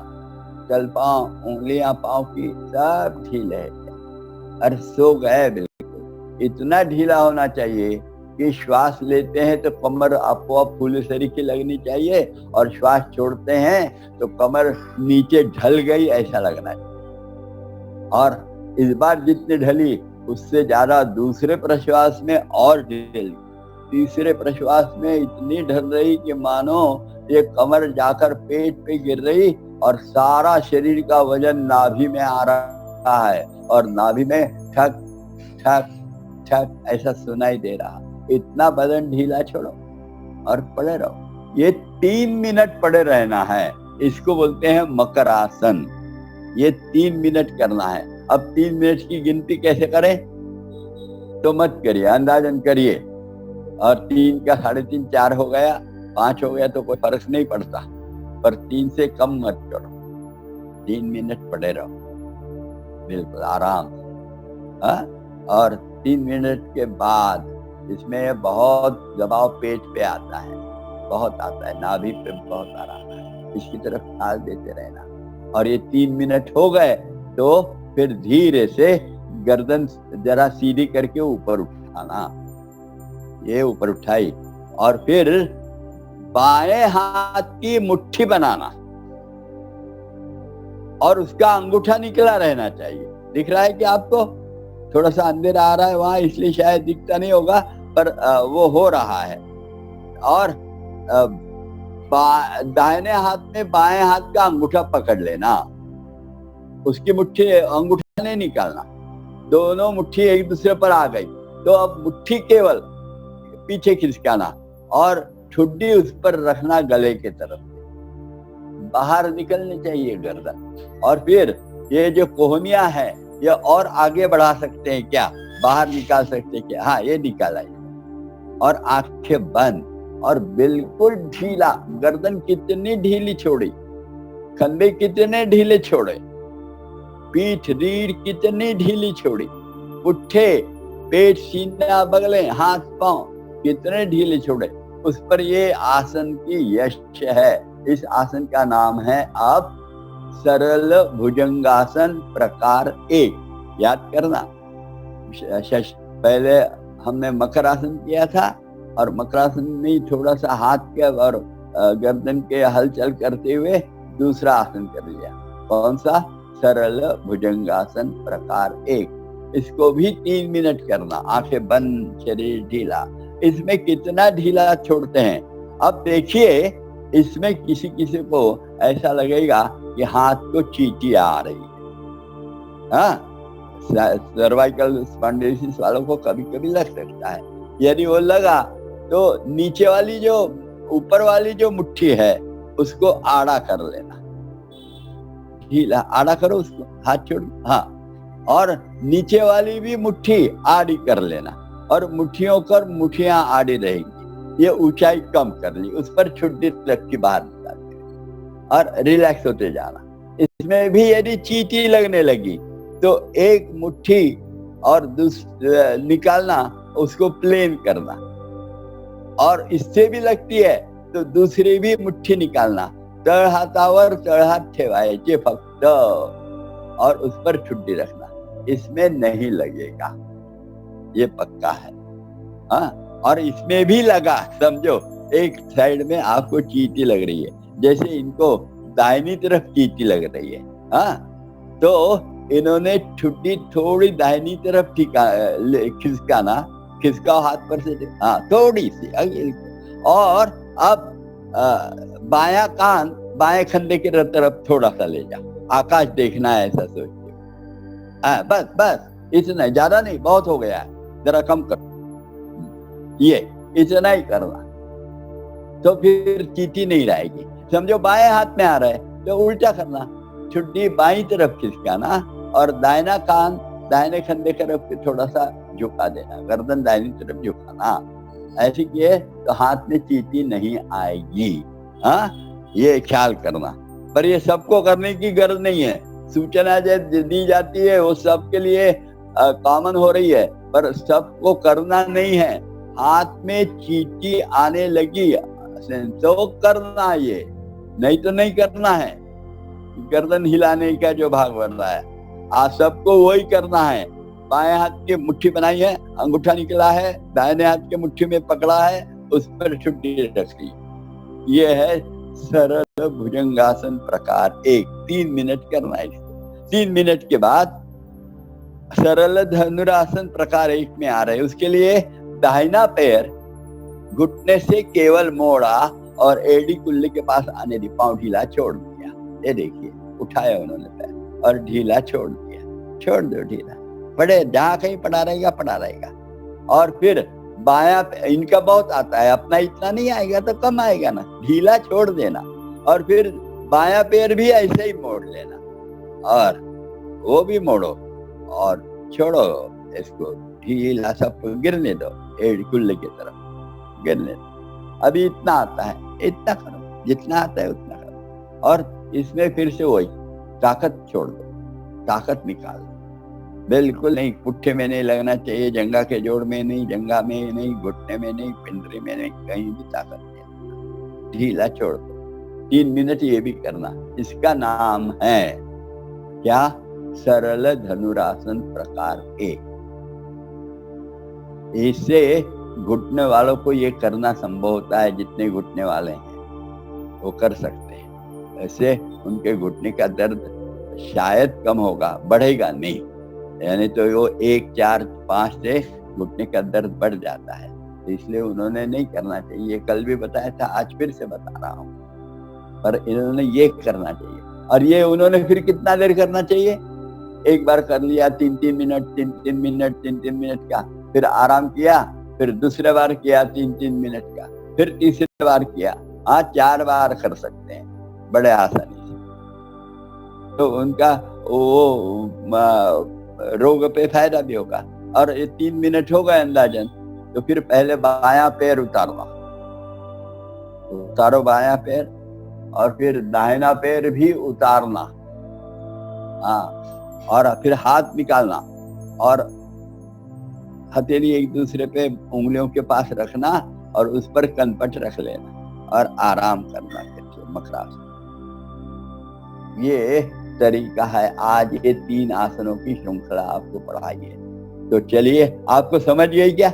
तलपांव, उंगलियां पांव की सब ढीले है क्या? और सो गए बिल्कुल। इतना ढीला होना चाहिए कि श्वास लेते हैं तो कमर आपको फूले शरीर की लगनी चाहिए, और श्वास छोड़ते हैं तो कमर नीचे ढल गई ऐसा लगना चाहिए। और इस बार जितनी ढली उससे ज्यादा दूसरे प्रश्वास में और ढली, तीसरे प्रश्वास में इतनी ढल रही कि मानो ये कमर जाकर पेट पे गिर रही और सारा शरीर का वजन नाभि में आ रहा है, और नाभि में ठक ठक ठक ऐसा सुनाई दे रहा। इतना बदन ढीला छोड़ो और पड़े रहो। ये 3 मिनट पड़े रहना है, इसको बोलते हैं मकर आसन। ये 3 मिनट करना है। अब 3 मिनट की गिनती कैसे करें तो मत करिए, अंदाजन करिए, और 3 का 3.5 4 हो गया, 5 हो गया तो कोई फर्क नहीं पड़ता, पर 3 से कम मत करो। 3 मिनट पड़े रहो बिल्कुल आराम से। और 3 मिनट के बाद इसमें बहुत दबाव पेट पे आता है, बहुत आता है, नाभि पे बहुत आ रहा है, इसकी तरफ ख्याल देते रहना। और ये 3 मिनट हो गए तो फिर धीरे से गर्दन जरा सीधी करके ऊपर उठाना, ये ऊपर उठाई, और फिर बाएं हाथ की मुट्ठी बनाना, और उसका अंगूठा निकला रहना चाहिए। दिख रहा है कि आपको? थोड़ा सा अंधेरा आ रहा है वहां, इसलिए शायद दिखता नहीं होगा, पर वो हो रहा है। और दाहिने हाथ में बाएं हाथ का अंगूठा पकड़ लेना, उसकी मुट्ठी, अंगूठा नहीं निकालना, दोनों मुट्ठी एक दूसरे पर आ गई तो अब मुट्ठी केवल पीछे खिसकाना, और ठुड्डी उस पर रखना गले के तरफ, बाहर निकलनी चाहिए गर्दन। और फिर ये जो कोहनियां है ये और आगे बढ़ा सकते हैं क्या, बाहर निकाल सकते हैं क्या? हाँ, ये निकाला। और आंखें बंद और बिल्कुल ढीला, गर्दन कितनी ढीली छोड़ी, कंधे कितने ढीले छोड़े, पीठ रीढ़ कितनी ढीली छोड़ी, पुट्ठे, पेट, सीना, बगलें, हाथ पांव कितने ढीले छोड़े, उस पर ये आसन की यश है। इस आसन का नाम है अब सरल भुजंगासन प्रकार 1। याद करना, पहले हमने मकर आसन किया था, और मकरासन में थोड़ा सा हाथ के और गर्दन के हलचल करते हुए दूसरा आसन कर लिया। कौन सा? सरल भुजंगासन प्रकार 1। इसको भी 3 मिनट करना, आंखें बंद, शरीर ढीला। इसमें कितना ढीला छोड़ते हैं अब देखिए। इसमें किसी किसी को ऐसा लगेगा कि हाथ को चींटी आ रही है। सर्वाइकल स्पॉन्डिलोसिस वालों को कभी कभी लग सकता है। यदि वो लगा तो नीचे वाली जो, ऊपर वाली जो मुट्ठी है उसको आड़ा कर लेना, ढीला आड़ा करो उसको, हाथ छोड़। हाँ, और नीचे वाली भी मुट्ठी आड़ी कर लेना, और मुट्ठियों कर मुट्ठियां आड़ी रहेंगी। ये ऊंचाई कम कर ली, उस पर छुट्टी रखी बाहर निकाल के, और रिलैक्स होते जाना। इसमें भी यदि चींटी लगने लगी तो एक मुट्ठी और निकालना, उसको प्लेन करना, और इससे भी लगती है तो दूसरी भी मुट्ठी निकालना, तळ हातावर तळ हात ठेवायचे फक्त, और उस पर छुट्टी रखना, इसमें नहीं लगेगा, ये पक्का है। हाँ, और इसमें भी लगा, समझो एक साइड में आपको चींटी लग रही है, जैसे इनको दाहिनी तरफ चींटी लग रही है, हाँ, तो इन्होंने छुट्टी थोड़ी दाहिनी तरफ खिसकाना, खिसकाओ हाथ पर से, हाँ थोड़ी सी, और अब बायां कान बाएं कंधे की तरफ थोड़ा सा ले जा, आकाश देखना है ऐसा सोच के, हाँ बस बस इतना, ज्यादा नहीं, बहुत हो गया है, जरा कम कर, ये इतना ही करना, तो फिर चींटी नहीं रहेगी। समझो बाएं हाथ में आ रहा है तो उल्टा करना, छुट्टी बाईं तरफ खिसकाना और दाहिना कान दाहिने कंधे की तरफ थोड़ा सा झुका देना, गर्दन दाहिनी तरफ झुकाना, ऐसे किए तो हाथ में चींटी नहीं आएगी। हाँ, ये ख्याल करना। पर ये सबको करने की गरज नहीं है, सूचना जो दी जाती है वो सबके लिए कॉमन हो रही है, पर सबको करना नहीं है। हाथ में चींटी आने लगी तो करना, ये नहीं तो नहीं करना है। गर्दन हिलाने का जो भाग बन रहा है, आज सबको वही करना है। बाएं हाथ की मुट्ठी बनाई है, अंगूठा निकला है, दाहिने हाथ के मुट्ठी में पकड़ा है, उस पर छुट्टी रख ली। ये है सरल भुजंगासन प्रकार 1, 3 मिनट करना है इसको। 3 मिनट के बाद सरल धनुरासन प्रकार 1 में आ रहे हैं। उसके लिए दाहिना पैर घुटने से केवल मोड़ा और एड़ी कुल्ले के पास आने दी, पांव ढीला छोड़ दिया। ये देखिए, उठाया उन्होंने पैर और ढीला छोड़ दिया, छोड़ दो ढीला, पड़े जहां कहीं पड़ा रहेगा। और फिर बायां, इनका बहुत आता है, अपना इतना नहीं आएगा तो कम आएगा ना, ढीला छोड़ देना, और फिर बायां पैर भी ऐसे ही मोड़ लेना, और वो भी मोड़ो और छोड़ो, इसको ढीला सब गिरने दो, एड़ी कुल्ले की तरफ गिरने दो। अभी इतना आता है, इतना करो, जितना आता है उतना करो, और इसमें फिर से वही ताकत छोड़ दो, ताकत निकाल दो। बिल्कुल नहीं, पुट्ठे में नहीं लगना चाहिए, जंगा के जोड़ में नहीं, जंगा में नहीं, घुटने में नहीं, पिंडरी में नहीं, कहीं भी ताकत नहीं, ढीला छोड़ दो। 3 मिनट ये भी करना। इसका नाम है क्या? सरल धनुरासन प्रकार 1। इससे घुटने वालों को ये करना संभव होता है, जितने घुटने वाले हैं वो कर सकते हैं। ऐसे उनके घुटने का दर्द शायद कम होगा, बढ़ेगा नहीं, यानी तो वो 1, 4, 5 से घुटने का दर्द बढ़ जाता है, इसलिए उन्होंने नहीं करना चाहिए। कल भी बताया था, आज फिर से बता रहा हूँ, पर इन्होंने ये करना चाहिए। और ये उन्होंने फिर कितना देर करना चाहिए? एक बार कर लिया 3-3 मिनट, 3-3 मिनट, 3-3 मिनट का, फिर आराम किया, फिर दूसरे बार किया 3-3 मिनट का, फिर तीसरे बार किया। हाँ, 4 बार कर सकते हैं बड़े आसानी से, तो उनका वो रोग पे फायदा भी होगा। और ये 3 मिनट हो गए अंदाजन, तो फिर पहले बायां पैर उतारो बायां पैर, और फिर दाहिना पैर भी उतारना, हाँ, और फिर हाथ निकालना और हथेली एक दूसरे पे उंगलियों के पास रखना और उस पर कनपट रख लेना और आराम करना, फिर मकरासन। ये तरीका है। आज ये 3 आसनों की श्रृंखला आपको पढ़ाई है, तो चलिए, आपको समझ गई क्या?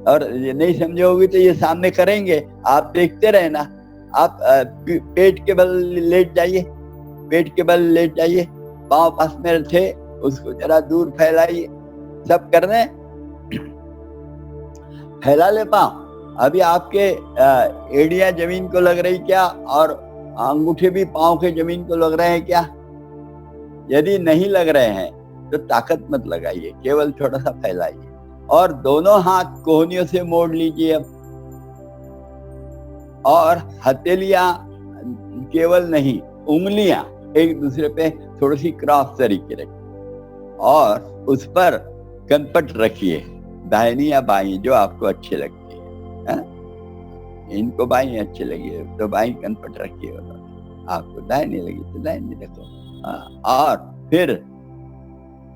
और ये नहीं समझे होगी तो ये सामने करेंगे, आप देखते रहना। आप पेट के बल लेट जाइए, पेट के बल लेट जाइए, पांव पास में रखे, उसको जरा दूर फैलाइए। सब कर रहे हैं, फैला ले पांव। अभी आपके एड़ियां जमीन को लग रही क्या, और अंगूठे भी पांव के जमीन को लग रहे हैं क्या? यदि नहीं लग रहे हैं तो ताकत मत लगाइए, केवल थोड़ा सा फैलाइए, और दोनों हाथ कोहनियों से मोड़ लीजिए अब, और हथेलियां केवल नहीं, उंगलियां एक दूसरे पे थोड़ी सी क्रॉस तरीके रखिए, और उस पर कनपट रखिए, दाहिनी या बाईं जो आपको अच्छी लगती है। इनको बाईं अच्छी लगी तो बाईं कनपट रखिए, आपको दाहिनी लगी तो दाहिनी रखो। और फिर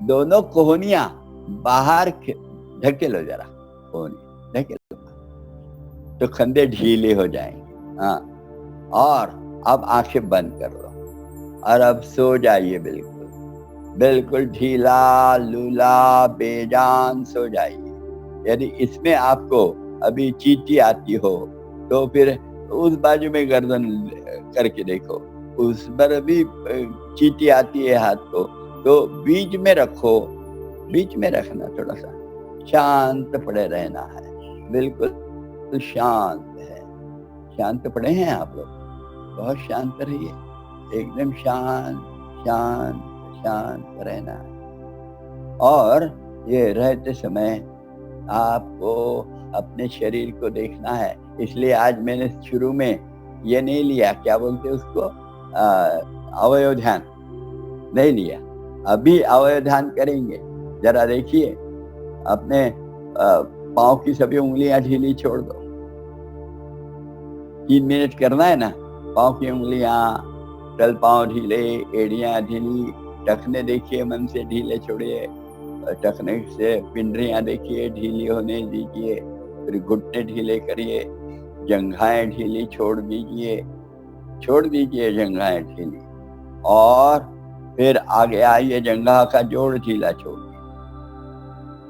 दोनों कोहनियां बाहर ढकेलो जरा, कोहनी ढकेलो, तो कंधे ढीले हो जाएंगे। हाँ, और अब आंखें बंद कर लो और अब सो जाइए, बिल्कुल बिल्कुल ढीला लूला बेजान सो जाइए। यदि इसमें आपको अभी चींटी आती हो तो फिर उस बाजू में गर्दन करके देखो, उस पर भी चींटी आती है हाथ को, तो बीच में रखो, बीच में रखना, थोड़ा सा शांत पड़े रहना है, बिल्कुल शांत है। शांत पड़े हैं आप लोग, बहुत शांत रहिए, एकदम शांत शांत शांत रहना है। और ये रहते समय आपको अपने शरीर को देखना है, इसलिए आज मैंने शुरू में ये नहीं लिया, क्या बोलते उसको, अवयव ध्यान नहीं लिया। अभी अवयव ध्यान करेंगे। जरा देखिए, अपने पाँव की सभी उंगलियां ढीली छोड़ दो। 3 मिनट करना है ना। पाँव की उंगलियां, तल पाँव ढीले, एड़ियां ढीली, टखने देखिए मन से ढीले छोड़िए, टखने से पिंडलियां देखिए ढीली होने दीजिए, फिर घुटने ढीले करिए, जंघाएं ढीली छोड़ दीजिए, छोड़ दीजिए जंघाएं ढीली, और फिर आगे आइए, जंघा का जोड़ ढीला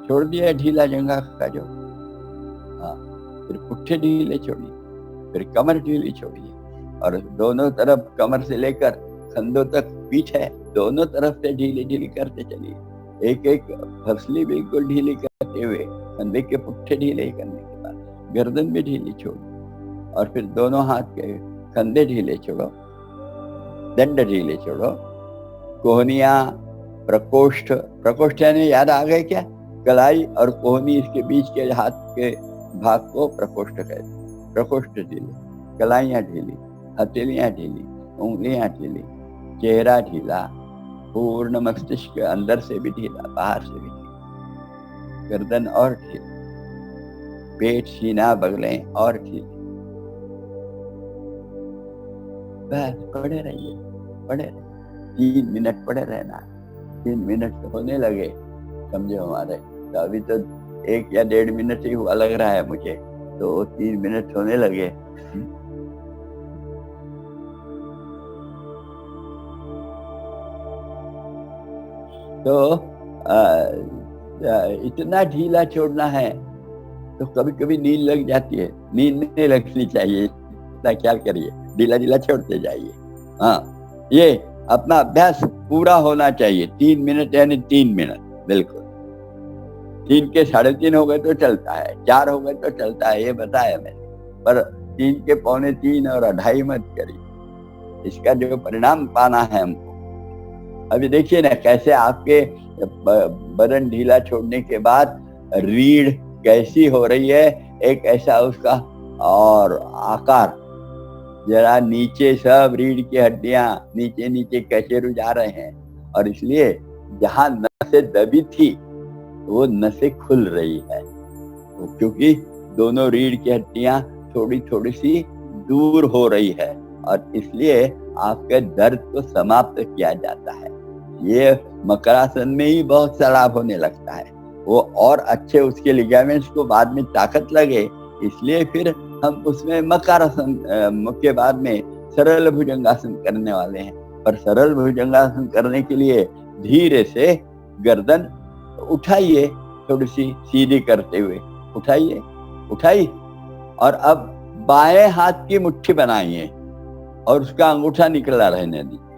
छोड़ दिया ढीला जंघा का जोड़। हाँ, फिर पुट्ठे ढीले छोड़िए, फिर कमर ढीली छोड़िए, और दोनों तरफ कमर से लेकर कंधों तक पीठ है, दोनों तरफ से ढीली ढीली करते चलिए, एक एक फसली बिल्कुल ढीली करते हुए, कंधे के पुट्ठे ढीले करने के बाद गर्दन भी ढीली छोड़ो, और फिर दोनों हाथ के कंधे ढीले छोड़ो, दंड ढीले छोड़ो, कोहनिया, प्रकोष्ठ यानी याद आ गए क्या? कलाई और कोहनी, इसके बीच के हाथ के भाग को प्रकोष्ठ कहते हैं। प्रकोष्ठ ढीले, कलाइयां ढीली, हथेलियां ढीली, उंगलियां ढीली, चेहरा ढीला, पूर्ण मस्तिष्क अंदर से भी ढीला, बाहर से भी ढीला, गर्दन और ढीली, पेट, सीना, बगलें और ढीली। बस पड़े रहिए, पड़े रहिए, 3 मिनट पड़े रहना। 3 मिनट होने लगे समझो हमारे, तो अभी तो 1 या 1.5 मिनट ही हुआ लग रहा है मुझे, तो 3 मिनट होने लगे। तो इतना ढीला छोड़ना है, तो कभी कभी नींद लग जाती है, नींद नहीं लगनी चाहिए, इतना ख्याल करिए, ढीला ढीला छोड़ते जाइए। हाँ, ये अपना अभ्यास पूरा होना चाहिए। 3 मिनट यानी 3 मिनट, बिल्कुल 3 के 3.5 हो गए तो चलता है, 4 हो गए तो चलता है, ये बताया मैंने, पर 3 के 3.25 और 2.5 मत करिए, इसका जो परिणाम पाना है हमको। अभी देखिए ना कैसे आपके बदन ढीला छोड़ने के बाद रीढ़ कैसी हो रही है, एक ऐसा उसका और आकार, जरा नीचे सब रीढ़ की हड्डियां नीचे नीचे कैसे रुझा रहे हैं, और इसलिए जहां नसें दबी थी वो नसें खुल रही है, क्योंकि दोनों रीढ़ की हड्डियां थोड़ी थोड़ी सी दूर हो रही है, और इसलिए आपके दर्द को समाप्त किया जाता है। ये मकरासन में ही बहुत सा लाभ होने लगता है, वो और अच्छे उसके लिगामेंट्स को बाद में ताकत लगे, इसलिए फिर हम उसमें मकरासन के बाद में सरल भुजंगासन करने वाले हैं। पर सरल भुजंगासन करने के लिए धीरे से गर्दन उठाइए, थोड़ी सी सीधी करते हुए उठाइए, उठाइए, और अब बाएं हाथ की मुट्ठी बनाइए और उसका अंगूठा निकला रहने दीजिए।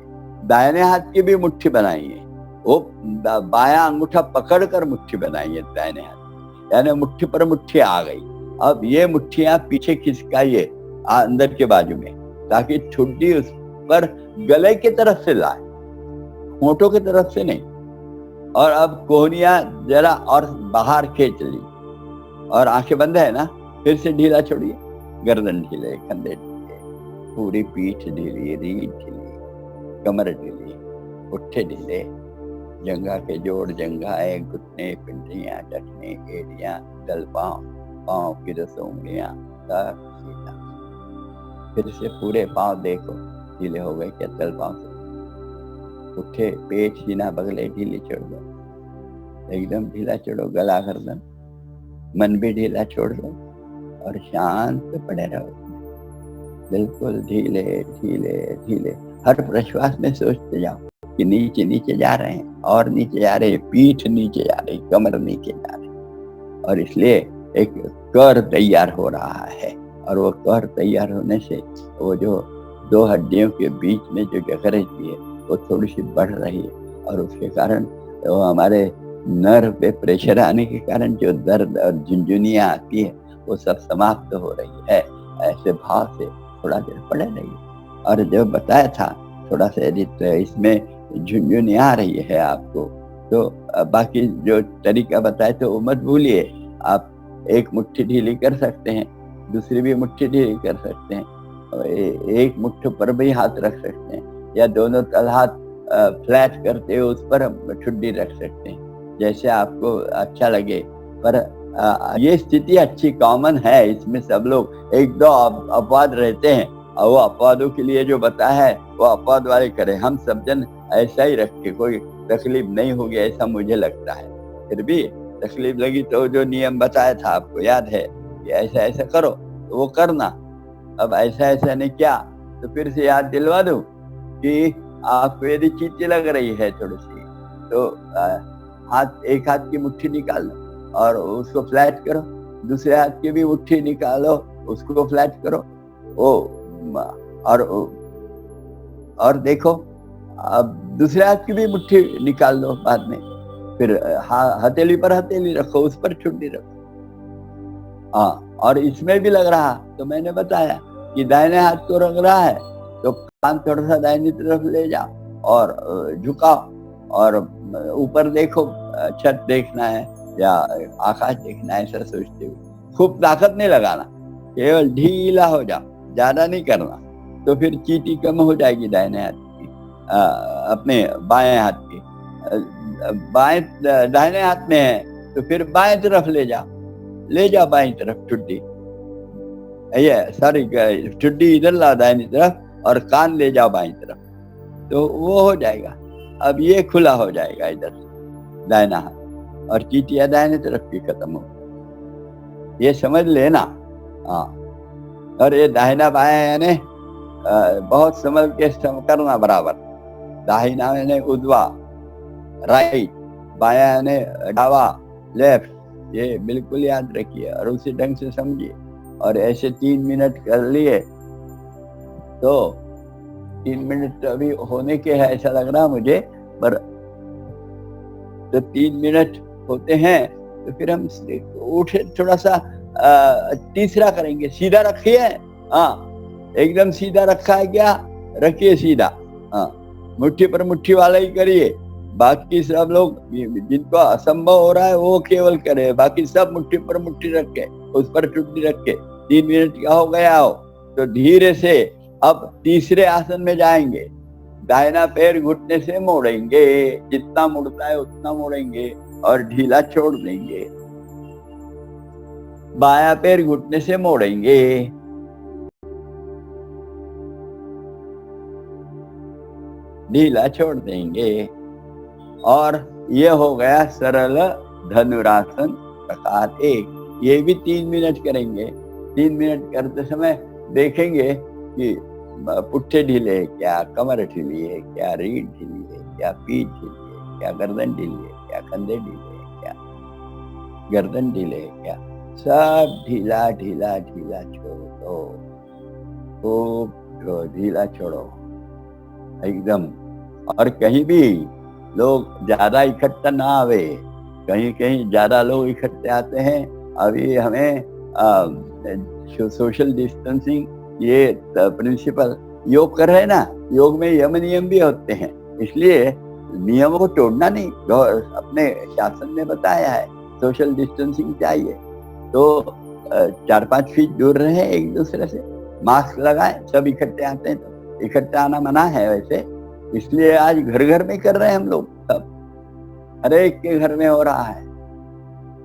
दाहिने हाथ की भी मुट्ठी बनाइए, वो बायां अंगूठा पकड़कर मुट्ठी बनाइए दाहिने हाथ, यानी मुट्ठी पर मुट्ठी आ गई। अब ये मुट्ठियां पीछे खिसकाइए अंदर के बाजू में, ताकि ठुड्डी उस पर गले की तरफ से लाए, होठों की तरफ से नहीं। और अब कोहनियां जरा और बाहर खींच ली, और आंखें बंद है ना, फिर से ढीला छोड़िए, गर्दन ढीले, कंधे ढीले, पूरी पीठ ढीली, रीढ़ ढीली, कमर ढीली, पुट्ठे ढीले, जंघा के जोड़, जंघाएं, घुटने, पिंडलियां, टखने, एड़ियां, तल पांव, पांव की 10 उंगलियां, सब सीधा। फिर से पूरे पांव देखो ढीले हो गए क्या, तल पांव से, पुट्ठे, पेट, सीना, बगले ढीले छोड़ दो, एकदम ढीला छोड़ो, गला गर्दन, मन भी ढीला छोड़ दो और शांत पड़े रहो। बिल्कुल ढीले ढीले ढीले। हर प्रश्वास में सोचते जाओ कि नीचे नीचे जा रहे हैं, और नीचे जा रहे हैं, पीठ नीचे जा रही, कमर नीचे जा रही, और इसलिए एक कर तैयार हो रहा है। और वो कर तैयार होने से वो जो दो हड्डियों के बीच में जो जगह रहती है वो थोड़ी सी बढ़ रही है, और उसके कारण वो हमारे नर्व पे प्रेशर आने के कारण जो दर्द और झुनझुनियाँ आती है वो सब समाप्त हो रही है। ऐसे भाव से थोड़ा देर पड़े रहिए। और जो बताया था थोड़ा सा यदि इसमें झुनझुनियाँ आ रही है आपको, तो बाकी जो तरीका बताए तो वो मत भूलिए। आप एक मुट्ठी ढीली कर सकते हैं, दूसरी भी मुट्ठी ढीली कर सकते हैं, और एक मुट्ठी पर भी हाथ रख सकते हैं, या दोनों तल हाथ फ्लैट करते हुए उस पर ठुड्डी रख सकते हैं, जैसे आपको अच्छा लगे। पर ये स्थिति अच्छी कॉमन है, इसमें सब लोग एक दो अपवाद रहते हैं, और वो अपवादों के लिए जो बताया है वो अपवाद वाले करें। हम सब जन ऐसा ही रखे, कोई तकलीफ नहीं होगी ऐसा मुझे लगता है। फिर भी तकलीफ लगी तो जो नियम बताया था आपको याद है कि ऐसा ऐसा करो, तो वो करना। अब ऐसा ऐसा नहीं क्या, तो फिर से याद दिलवा दूं कि आपको यदि चींटी लग रही है थोड़ी सी, तो एक हाथ की मुट्ठी निकाल लो और उसको फ्लैट करो, दूसरे हाथ की भी मुट्ठी निकालो, उसको फ्लैट करो। और देखो, अब दूसरे हाथ की भी मुट्ठी निकाल लो बाद में, फिर हथेली पर हथेली रखो, उस पर ठुड्डी रखो। हाँ, और इसमें भी लग रहा तो मैंने बताया कि दाहिने हाथ को लग रहा है तो कान थोड़ा सा दाहिनी तरफ ले जाओ और झुकाओ, और ऊपर देखो, छत देखना है या आकाश देखना है, ऐसा सोचते हुए। खूब ताकत नहीं लगाना, केवल ढीला हो जाओ, ज्यादा नहीं करना, तो फिर चींटी कम हो जाएगी दाहिने हाथ की, अपने बाएं हाथ की। बाएं दाहिने हाथ में है तो फिर बाएं तरफ ले जाओ बाएं तरफ ठुड्डी, ये सॉरी ठुड्डी इधर लाओ दाहिनी तरफ, और कान ले जाओ बाएं तरफ, तो वो हो जाएगा। अब ये खुला हो जाएगा इधर दाहिना हाथ, और चींटियां दाहिने तरफ की खत्म हो, ये समझ लेना। हाँ, और ये दाहिना बाया यानी बहुत समझ के करना बराबर। दाहिना यानी उजवा, राइट, बाया यानी डावा, लेफ्ट, ये बिल्कुल याद रखिए और उसी ढंग से समझिए। और ऐसे 3 मिनट कर लिए तो 3 मिनट तो अभी होने के हैं ऐसा लग रहा मुझे, पर तो 3 मिनट होते हैं तो फिर हम उठे, थोड़ा सा तीसरा करेंगे। सीधा रखिए, हाँ एकदम सीधा रखा है क्या, रखिए सीधा, हाँ मुट्ठी पर मुट्ठी वाला ही करिए। बाकी सब लोग जिनको असंभव हो रहा है वो केवल करे, बाकी सब मुट्ठी पर मुट्ठी रख के उस पर ठुड्डी रख के 3 मिनट का हो गया हो तो धीरे से अब तीसरे आसन में जाएंगे। दाहिना पैर घुटने से मोड़ेंगे, जितना मुड़ता है उतना मोड़ेंगे और ढीला छोड़ देंगे। बायां पैर घुटने से मोड़ेंगे, ढीला छोड़ देंगे। और ये हो गया सरल धनुरासन प्रकार 1। ये भी 3 मिनट करेंगे। 3 मिनट करते समय देखेंगे कि पुट्ठे ढीले है क्या, कमर ढीली है क्या, रीढ़ ढीली है क्या, पीठ ढीली है क्या, गर्दन ढीली है क्या, कंधे ढीले है क्या, गर्दन ढीले है क्या, सब ढीला ढीला ढीला छोड़ दो, खूब ढीला छोड़ो एकदम। और कहीं भी लोग ज्यादा इकट्ठा ना आवे, कहीं कहीं ज्यादा लोग इकट्ठे आते हैं। अभी हमें सोशल डिस्टेंसिंग ये प्रिंसिपल योग कर रहे हैं ना, योग में यम नियम भी होते हैं, इसलिए नियमों को तोड़ना नहीं। अपने शासन ने बताया है सोशल डिस्टेंसिंग चाहिए, तो 4-5 फीट दूर रहे एक दूसरे से, मास्क लगाएं। सब इकट्ठे आते हैं तो इकट्ठे आना मना है वैसे, इसलिए आज घर घर में कर रहे हैं हम लोग, सब हर एक के घर में हो रहा है।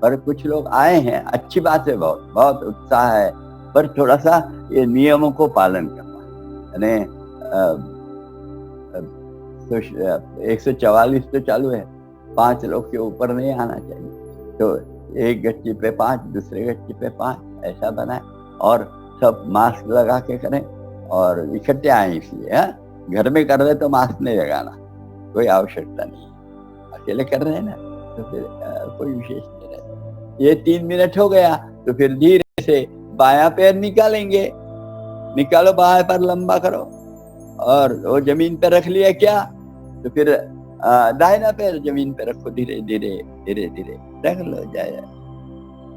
पर कुछ लोग आए हैं, अच्छी बात है, बहुत बहुत उत्साह है, पर थोड़ा सा ये नियमों को पालन करना। यानी 144 तो चालू है, 5 लोग के ऊपर नहीं आना चाहिए। तो एक गच्ची पे 5, दूसरे गच्ची पे 5, ऐसा बनाए और सब मास्क लगा के करें और इकट्ठे आए इसलिए। घर में कर रहे तो मास्क नहीं लगाना, कोई आवश्यकता नहीं। अकेले कर रहे हैं ना तो फिर कोई विशेष नहीं रहता। ये 3 मिनट हो गया तो फिर धीरे से बायां पैर निकालेंगे, निकालो, बायां पैर लंबा करो और वो जमीन पे रख लिया क्या, तो फिर दाहिना पैर जमीन पे रखो, धीरे धीरे धीरे धीरे रख लो जाए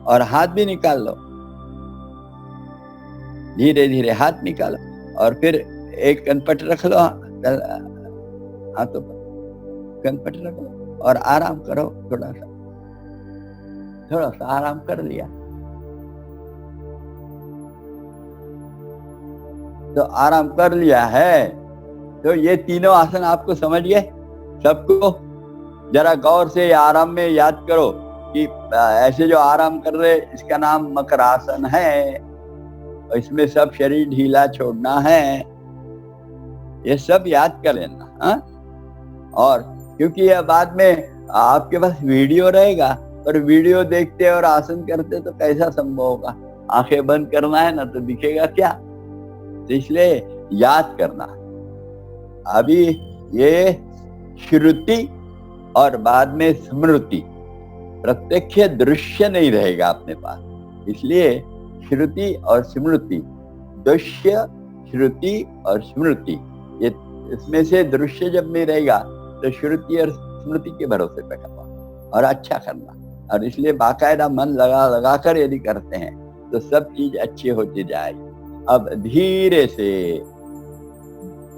और हाथ भी निकाल लो, धीरे धीरे हाथ निकालो और फिर एक कनपट रख लो हाथों पर, कनपट रख लो और आराम करो। थोड़ा सा आराम कर लिया तो आराम कर लिया है। तो ये तीनों आसन आपको समझ गए सबको? जरा गौर से आराम में याद करो कि ऐसे जो आराम कर रहे इसका नाम मकरासन है, और इसमें सब शरीर ढीला छोड़ना है, ये सब याद कर लेना। और क्योंकि यह बाद में आपके पास वीडियो रहेगा, पर वीडियो देखते और आसन करते तो कैसा संभव होगा? आंखें बंद करना है ना तो दिखेगा क्या? तो इसलिए याद करना। अभी ये श्रुति और बाद में स्मृति, प्रत्यक्ष दृश्य नहीं रहेगा अपने पास, इसलिए श्रुति और स्मृति, दृश्य, श्रुति और स्मृति, ये इसमें से दृश्य जब नहीं रहेगा तो श्रुति और स्मृति के भरोसे पे करना और अच्छा करना। और इसलिए बाकायदा मन लगा कर यदि करते हैं तो सब चीज अच्छी होती जाएगी। अब धीरे से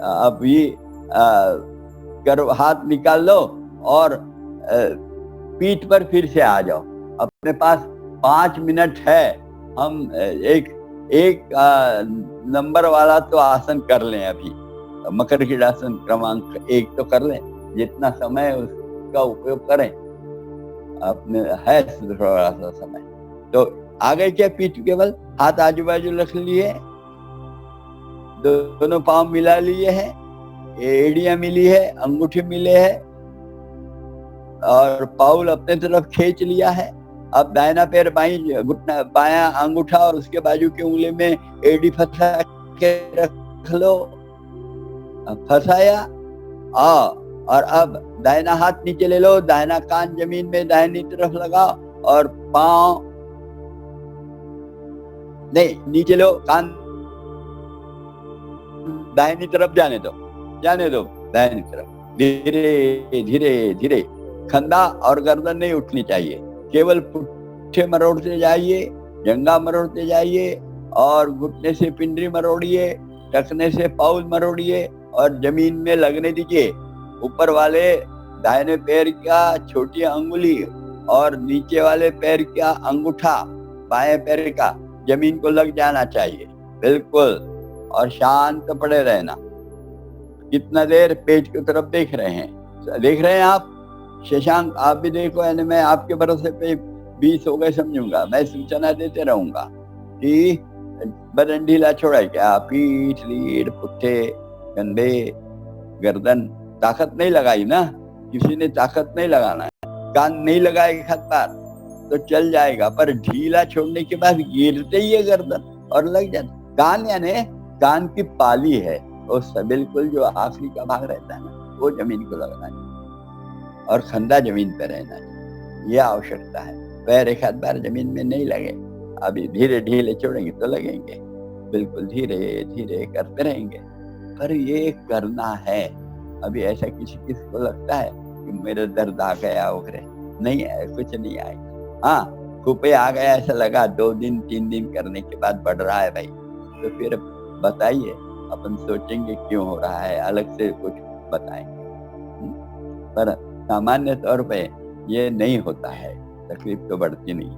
अब ये करो, हाथ निकाल लो और पीठ पर फिर से आ जाओ। अपने पास 5 मिनट है, हम एक नंबर वाला तो आसन कर लें। अभी मकर क्रीड़ासन क्रमांक 1 तो कर लें, जितना समय उसका उपयोग करें, अपने है थोड़ा सा समय। तो आगे क्या, पीठ केवल, हाथ आजू बाजू रख लिए, दोनों पांव मिला लिए हैं, एड़ियां मिली है, अंगूठे मिले हैं और पाउल अपने तरफ खींच लिया है। अब दाहिना पैर बाई घुटना, बायां अंगूठा और उसके बाजू के उंगली में एड़ी फंसा के रख लो, फंसाया। और अब दाहिना हाथ नीचे ले लो, दाहिना कान जमीन में दाहिनी तरफ लगाओ और पांव नहीं नीचे लो, कान दाहिनी तरफ जाने दो दाहिनी तरफ। धीरे धीरे धीरे, खंदा और गर्दन नहीं उठनी चाहिए, केवल पुट्ठे मरोड़ते जाइए, जंगा मरोड़ते जाइए और घुटने से पिंडली मरोड़िए, टखने से पाउल मरोड़िए और जमीन में लगने दीजिए। ऊपर वाले दाहिने पैर का छोटी अंगुली और नीचे वाले पैर का अंगूठा बाएं पैर का जमीन को लग जाना चाहिए बिल्कुल, और शांत पड़े रहना। कितना देर पेट की तरफ देख रहे हैं आप? शशांक आप भी देखो, यानी मैं आपके भरोसे पे 20 हो गए समझूंगा, मैं सूचना देते रहूंगा कि बदन ढीला छोड़ा है क्या, पीठ, रीढ़, पुट्ठे, कंधे, गर्दन, ताकत नहीं लगाई ना, किसी ने ताकत नहीं लगाना है, कान नहीं लगाए हाथ बार तो चल जाएगा, पर ढीला छोड़ने के बाद गिरते ही है गर्दन और लग जाता। कान यानी कान की पाली है, उस बिल्कुल जो आखिरी का भाग रहता है ना, वो जमीन को लगना चाहिए और खंदा जमीन पे रहना चाहिए, ये आवश्यकता है। पैर एक हाथ बार जमीन में नहीं लगे, अभी धीरे ढीले छोड़ेंगे तो लगेंगे, बिल्कुल धीरे धीरे करते रहेंगे, पर ये करना है। अभी ऐसा किसी को लगता है कि मेरा दर्द आ गया वगैरह, नहीं है, कुछ नहीं आएगा। हाँ, खुपे आ गया ऐसा लगा, 2 दिन 3 दिन करने के बाद बढ़ रहा है भाई, तो फिर बताइए, अपन सोचेंगे क्यों हो रहा है, अलग से कुछ बताएंगे। पर सामान्य तौर पे ये नहीं होता है, तकलीफ तो बढ़ती नहीं,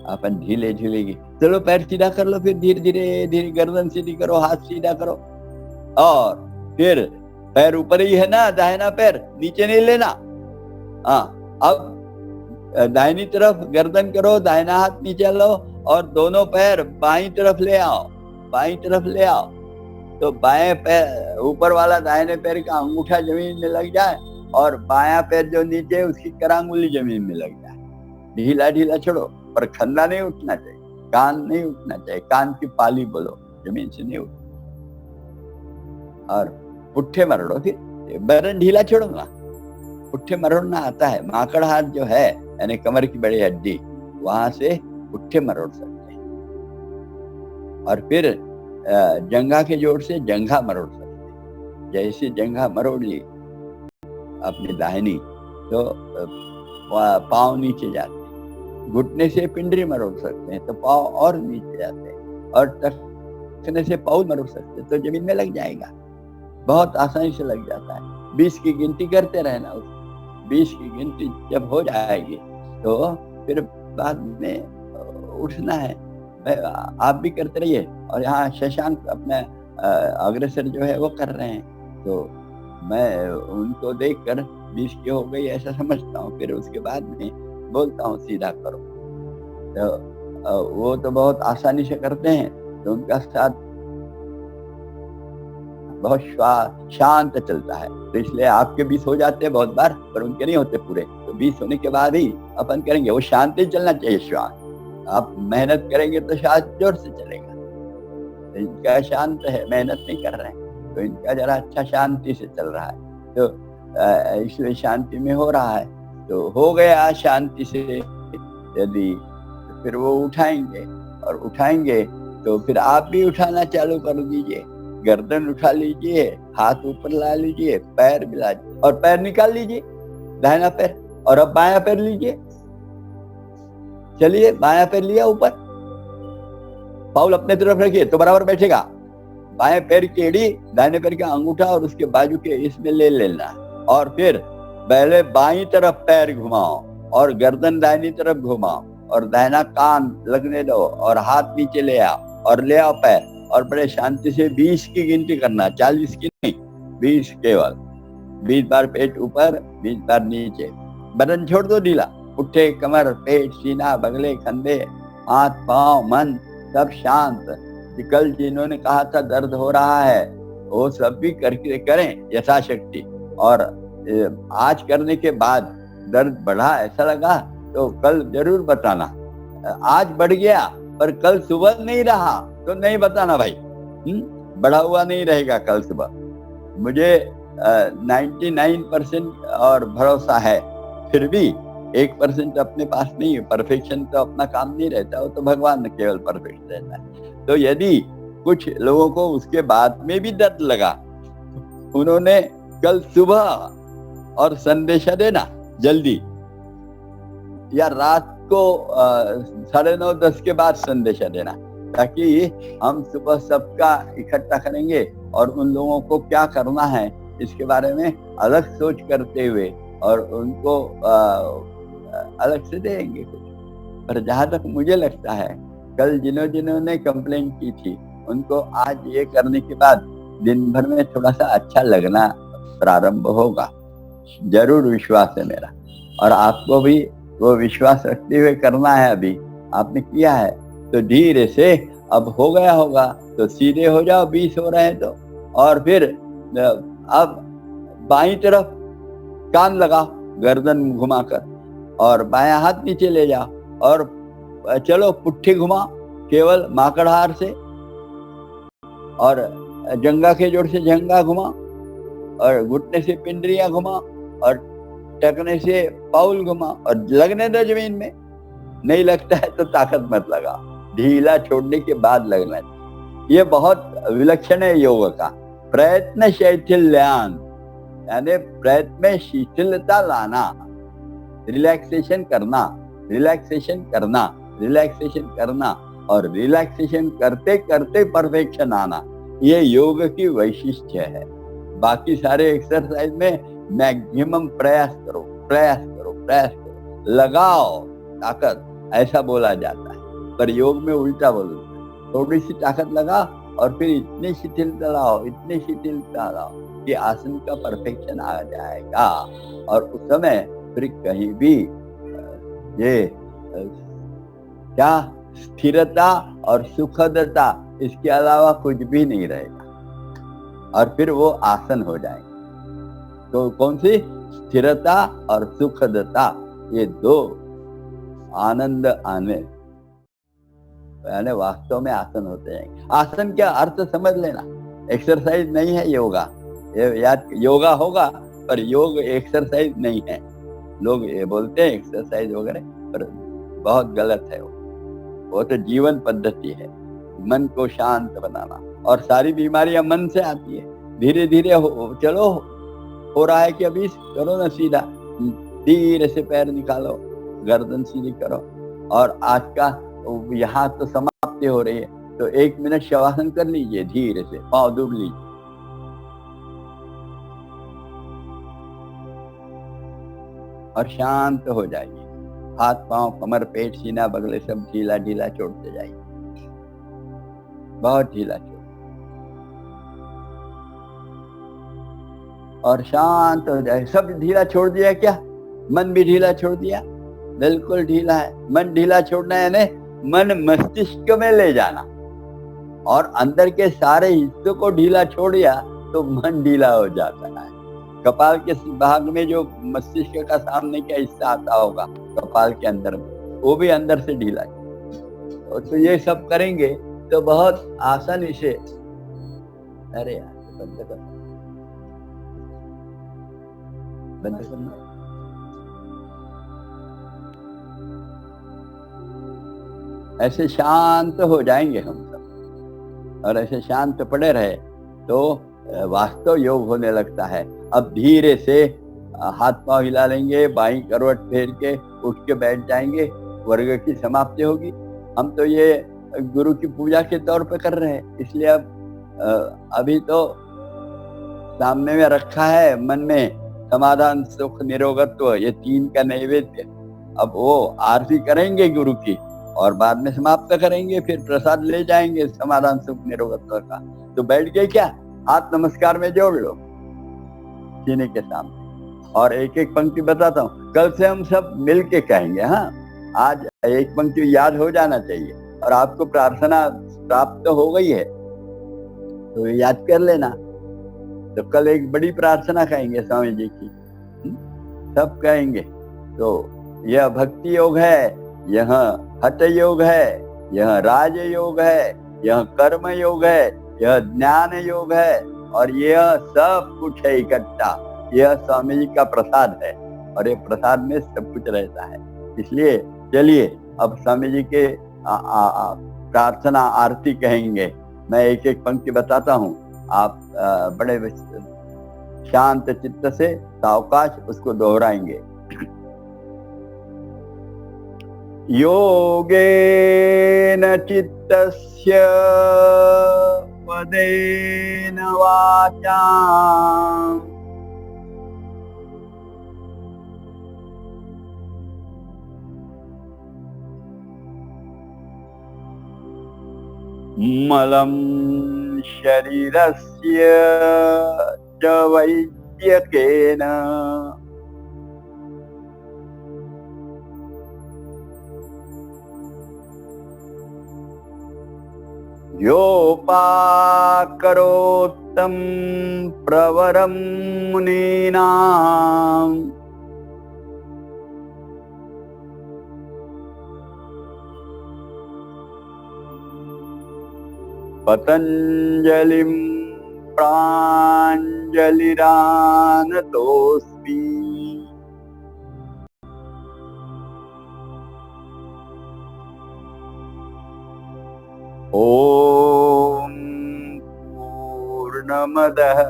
अपन ढीले ढीले चलो, पैर सीधा कर लो, फिर धीरे धीरे धीरे गर्दन सीधी करो, हाथ सीधा करो और फिर पैर ऊपर ही है ना, दाहिना पैर नीचे नहीं लेना। हाँ, अब दाहिनी तरफ गर्दन करो, दाहिना हाथ नीचे लो और दोनों पैर बाईं तरफ ले आओ, तो बाएं पैर ऊपर वाला दाहिने पैर का अंगूठा जमीन में लग जाए और बायां पैर जो नीचे है उसकी करांगुली जमीन में लग जाए। ढीला ढीला छोड़ो, पर खंदा नहीं उठना चाहिए, कान नहीं उठना चाहिए, कान की पाली बोलो, जमीन से नहीं उठना। और पुट्ठे मरोड़ो, फिर बदन ढीला छोड़ूंगा, पुट्ठे मरोड़ना आता है। माकड़ हाथ जो है यानी कमर की बड़ी हड्डी, वहां से पुट्ठे मरोड़ सकते हैं। और फिर जंघा के जोड़ से जंघा मरोड़ सकते हैं। जैसे जंघा मरोड़ ली अपनी दाहिनी, तो पांव नीचे जाते हैं। घुटने से पिंडरी मरोड़ सकते हैं तो पांव और नीचे जाते हैं, और टखने से पाँव मरोड़ सकते हैं तो जमीन में लग जाएगा, बहुत आसानी से लग जाता है। 20 की गिनती करते रहना, 20 की गिनती जब हो जाएगी तो फिर बाद में उठना है। आप भी करते रहिए। और यहाँ शशांक अपने अग्रसर जो है वो कर रहे हैं, तो मैं उनको देखकर 20 की हो गई ऐसा समझता हूँ, फिर उसके बाद में बोलता हूँ सीधा करो। तो वो तो बहुत आसानी से करते हैं, तो उनका साथ बहुत शांत चलता है। तो इसलिए आपके 20 हो जाते हैं बहुत बार, पर उनके नहीं होते पूरे। तो 20 होने के बाद ही अपन करेंगे। वो शांत ही चलना चाहिए श्वास। आप मेहनत करेंगे तो श्वास जोर से चलेगा। तो इनका शांत है, मेहनत नहीं कर रहे हैं, तो इनका जरा अच्छा शांति से चल रहा है, तो इसलिए शांति में हो रहा है। तो हो गया शांति से यदि, तो फिर वो उठाएंगे, और उठाएंगे तो फिर आप भी उठाना चालू कर दीजिए। गर्दन उठा लीजिए, हाथ ऊपर ला लीजिए, पैर मिला लीजिए, और पैर निकाल लीजिए, दाहिना पैर, और अब बायां पैर लीजिए। चलिए, बायां पैर लिया ऊपर, पाउल अपने तरफ रखिए तो बराबर बैठेगा। बाएं पैर की एड़ी दाहिने पैर का अंगूठा और उसके बाजू के इसमें ले लेना, और फिर पहले बाईं तरफ पैर घुमाओ और गर्दन दाहिनी तरफ घुमाओ, और दाहिना कान लगने दो, और हाथ नीचे ले आओ, और ले आओ पैर, और बड़े शांति से 20 की गिनती करना, 40 की नहीं, 20 केवल। 20 बार पेट ऊपर, 20 बार नीचे। बदन छोड़ दो ढीला, पुट्ठे, कमर, पेट, सीना, बगले, कंधे, हाथ, पांव, मन सब शांत। कल जिन्होंने कहा था दर्द हो रहा है, वो सब भी करके करें यथाशक्ति। और आज करने के बाद दर्द बढ़ा ऐसा लगा तो कल जरूर बताना। आज बढ़ गया पर कल सुबह नहीं रहा तो नहीं बताना भाई, बढ़ा हुआ नहीं रहेगा कल सुबह। मुझे 99% और भरोसा है, फिर भी 1% अपने पास नहीं है। परफेक्शन तो अपना काम नहीं रहता, वो तो भगवान केवल परफेक्ट रहता है। तो यदि कुछ लोगों को उसके बाद में भी दर्द लगा, उन्होंने कल सुबह और संदेशा देना जल्दी, या रात को 9:30-10 के बाद संदेशा देना, ताकि हम सुबह सबका इकट्ठा करेंगे और उन लोगों को क्या करना है इसके बारे में अलग सोच करते हुए और उनको अलग से देंगे कुछ। पर जहाँ तक मुझे लगता है, कल जिन्होंने कंप्लेंट की थी उनको आज ये करने के बाद दिन भर में थोड़ा सा अच्छा लगना प्रारंभ होगा, जरूर विश्वास है मेरा। और आपको भी वो विश्वास रखते हुए करना है। अभी आपने किया है तो धीरे से अब हो गया होगा, तो सीधे हो जाओ 20 हो रहे हैं तो। और फिर अब बाईं तरफ कान लगाओ गर्दन घुमाकर, और बायां हाथ नीचे ले जाओ, और चलो पुट्ठी घुमाओ केवल माकड़हार से, और जंघा के जोड़ से जंघा घुमाओ, और घुटने से पिंडरियां घुमाओ, और टकने से पाउल घुमाओ, और लगने दो जमीन में। नहीं लगता है तो ताकत मत लगाओ, ढीला छोड़ने के बाद लगना चाहिए। ये बहुत विलक्षण है योग का। प्रयत्न शैथिल्यान, यानी प्रयत्न में शिथिलता लाना, रिलैक्सेशन करना, रिलैक्सेशन करना, रिलैक्सेशन करना, और रिलैक्सेशन करते करते परफेक्शन आना, ये योग की वैशिष्ट्य है। बाकी सारे एक्सरसाइज में मैक्सिमम प्रयास करो, प्रयास करो, प्रयास करो, लगाओ ताकत, ऐसा बोला जाता है। पर योग में उल्टा बोलते हैं, थोड़ी सी ताकत लगा और फिर इतनी शिथिलता लाओ, इतनी शिथिलता लाओ कि आसन का परफेक्शन आ जाएगा। और उस समय फिर कहीं भी ये क्या स्थिरता और सुखदता, इसके अलावा कुछ भी नहीं रहेगा, और फिर वो आसन हो जाएगा। तो कौन सी स्थिरता और सुखदता, ये दो आनंद आने यानी वास्तव में आसन होते हैं। आसन क्या अर्थ समझ लेना, एक्सरसाइज नहीं है योगा। योगा होगा पर योग एक्सरसाइज नहीं है। लोग ये बोलते हैं एक्सरसाइज वगैरह, पर बहुत गलत है वो तो जीवन पद्धति है, मन को शांत बनाना। और सारी बीमारियां मन से आती है। धीरे धीरे चलो, हो रहा है कि अभी करो ना सीधा, धीरे से पैर निकालो, गर्दन सीधी करो। और आज का यहाँ तो समाप्ति हो रही है, तो 1 मिनट शवासन कर लीजिए, धीरे से पाँव डूब लीजिए। और शांत हो जाइए। हाथ पांव कमर पेट सीना बगले सब ढीला ढीला छोड़ते जाइए, बहुत ढीला छोड़, और शांत हो जाए। सब ढीला छोड़ दिया क्या? मन भी ढीला छोड़ दिया, बिल्कुल ढीला है। मन ढीला छोड़ना यानी मन मस्तिष्क में ले जाना, और अंदर के सारे हिस्सों को ढीला छोड़ दिया तो मन ढीला हो जाता है। कपाल के भाग में जो मस्तिष्क का सामने का हिस्सा आता होगा कपाल के अंदर में, वो भी अंदर से ढीला है। तो ये सब करेंगे तो बहुत आसानी से, अरे यार बंद करना, बंद करना। ऐसे शांत हो जाएंगे हम सब, और ऐसे शांत पड़े रहे तो वास्तव योग होने लगता है। अब धीरे से हाथ पांव हिला लेंगे, बाईं करवट फेर के उठ के बैठ जाएंगे, वर्ग की समाप्ति होगी। हम तो ये गुरु की पूजा के तौर पे कर रहे हैं, इसलिए अब अभी तो सामने में रखा है मन में समाधान सुख निरोगत्व, ये 3 का नैवेद्य। अब वो आरती करेंगे गुरु की और बाद में समाप्त करेंगे, फिर प्रसाद ले जाएंगे समाधान सुख निरोगत्व का। तो बैठ गए क्या, हाथ नमस्कार में जोड़ लो सीने के सामने, और एक एक पंक्ति बताता हूँ। कल से हम सब मिल के कहेंगे, हाँ आज एक पंक्ति याद हो जाना चाहिए, और आपको प्रार्थना प्राप्त हो गई है तो याद कर लेना। तो कल एक बड़ी प्रार्थना कहेंगे स्वामी जी की, सब कहेंगे। तो यह भक्ति योग है, यह हठ योग है, यह राज योग है, यह कर्म योग है, यह ज्ञान योग है, और यह सब कुछ है इकट्ठा। यह स्वामी जी का प्रसाद है, और ये प्रसाद में सब कुछ रहता है। इसलिए चलिए अब स्वामी जी के प्रार्थना आरती कहेंगे। मैं एक एक पंक्ति बताता हूँ, आप बड़े शांत चित्त से सावकाश उसको दोहराएंगे। योगेन चित्तस्य पदेन वाचा मलं शरीरस्य च वैद्यकेन योपाकरोत्तं प्रवरं मुनीनाम् पतंजलिं प्राञ्जलिरानतोऽस्मि। ॐ पूर्णमदः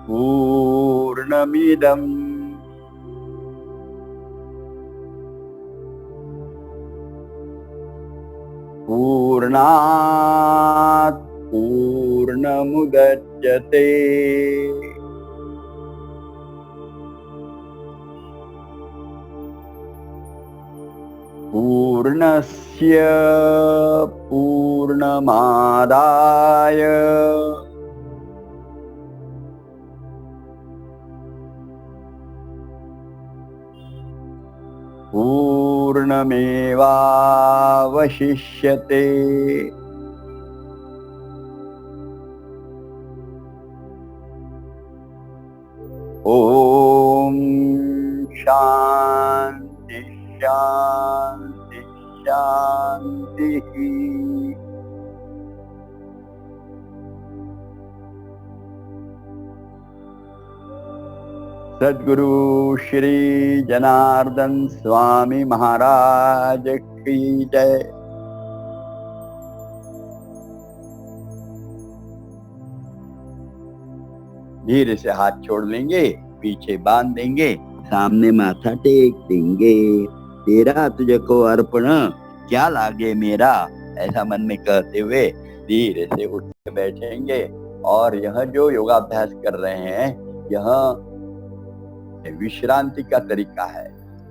पूर्णमिदं पूर्णात् पूर्णमुदच्यते। पूर्णस्य पूर्णमादाय पूर्णमेवावशिष्यते। ओम शांति शांति शांति। सद्गुरु श्री जनार्दन स्वामी महाराज की जय। धीरे से हाथ छोड़ लेंगे, पीछे बांध देंगे, सामने माथा टेक देंगे। तेरा तुझको अर्पण, क्या लागे मेरा, ऐसा मन में कहते हुए धीरे से उठ के बैठेंगे। और यह जो योगाभ्यास कर रहे हैं, यह विश्रांति का तरीका है।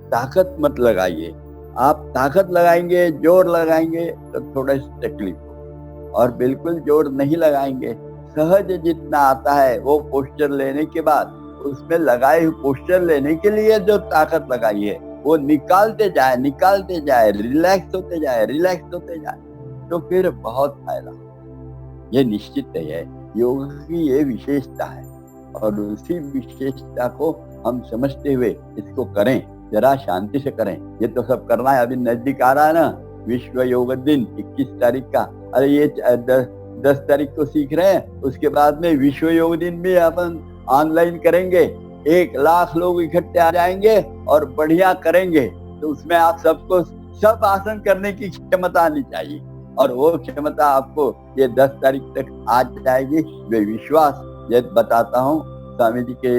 ताकत मत लगाइए। आप ताकत लगाएंगे, जोर लगाएंगे तो थोड़ा तकलीफ होगी, और बिल्कुल जोर नहीं लगाएंगे, सहज जितना आता है वो पोस्चर लेने के बाद उसमें लगाए हुए पोस्चर लेने के लिए जो ताकत लगाई है वो निकालते जाए, रिलैक्स होते जाए, तो फिर बहुत फायदा। ये निश्चित है, योग की ये विशेषता है, और उसी विशेषता को हम समझते हुए इसको करें, जरा शांति से करें। ये तो सब करना है, अभी नजदीक आ रहा है ना विश्व योग दिन 21 तारीख का। अरे ये 10 तारीख को सीख रहे हैं, उसके बाद में विश्व योग दिन भी अपन ऑनलाइन करेंगे। 1 लाख लोग इकट्ठे आ जाएंगे और बढ़िया करेंगे। तो उसमें आप सबको सब आसन करने की क्षमता आनी चाहिए, और वो क्षमता आपको ये 10 तारीख तक आ जाएगी। वे विश्वास ये बताता हूँ, स्वामी जी के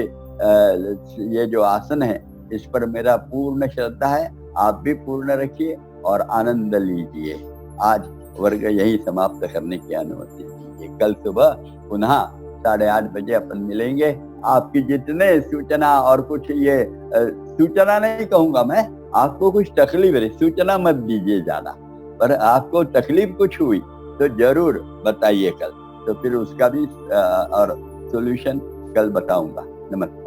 ये जो आसन है इस पर मेरा पूर्ण श्रद्धा है। आप भी पूर्ण रखिए और आनंद लीजिए। आज वर्ग यही समाप्त करने की अनुमति दीजिए। कल सुबह पुनः 8:30 बजे अपन मिलेंगे। आपकी जितने सूचना और कुछ ये सूचना नहीं कहूंगा मैं, आपको कुछ तकलीफ है, सूचना मत दीजिए ज्यादा, पर आपको तकलीफ कुछ हुई तो जरूर बताइए कल, तो फिर उसका भी और सॉल्यूशन कल बताऊंगा। नमस्ते।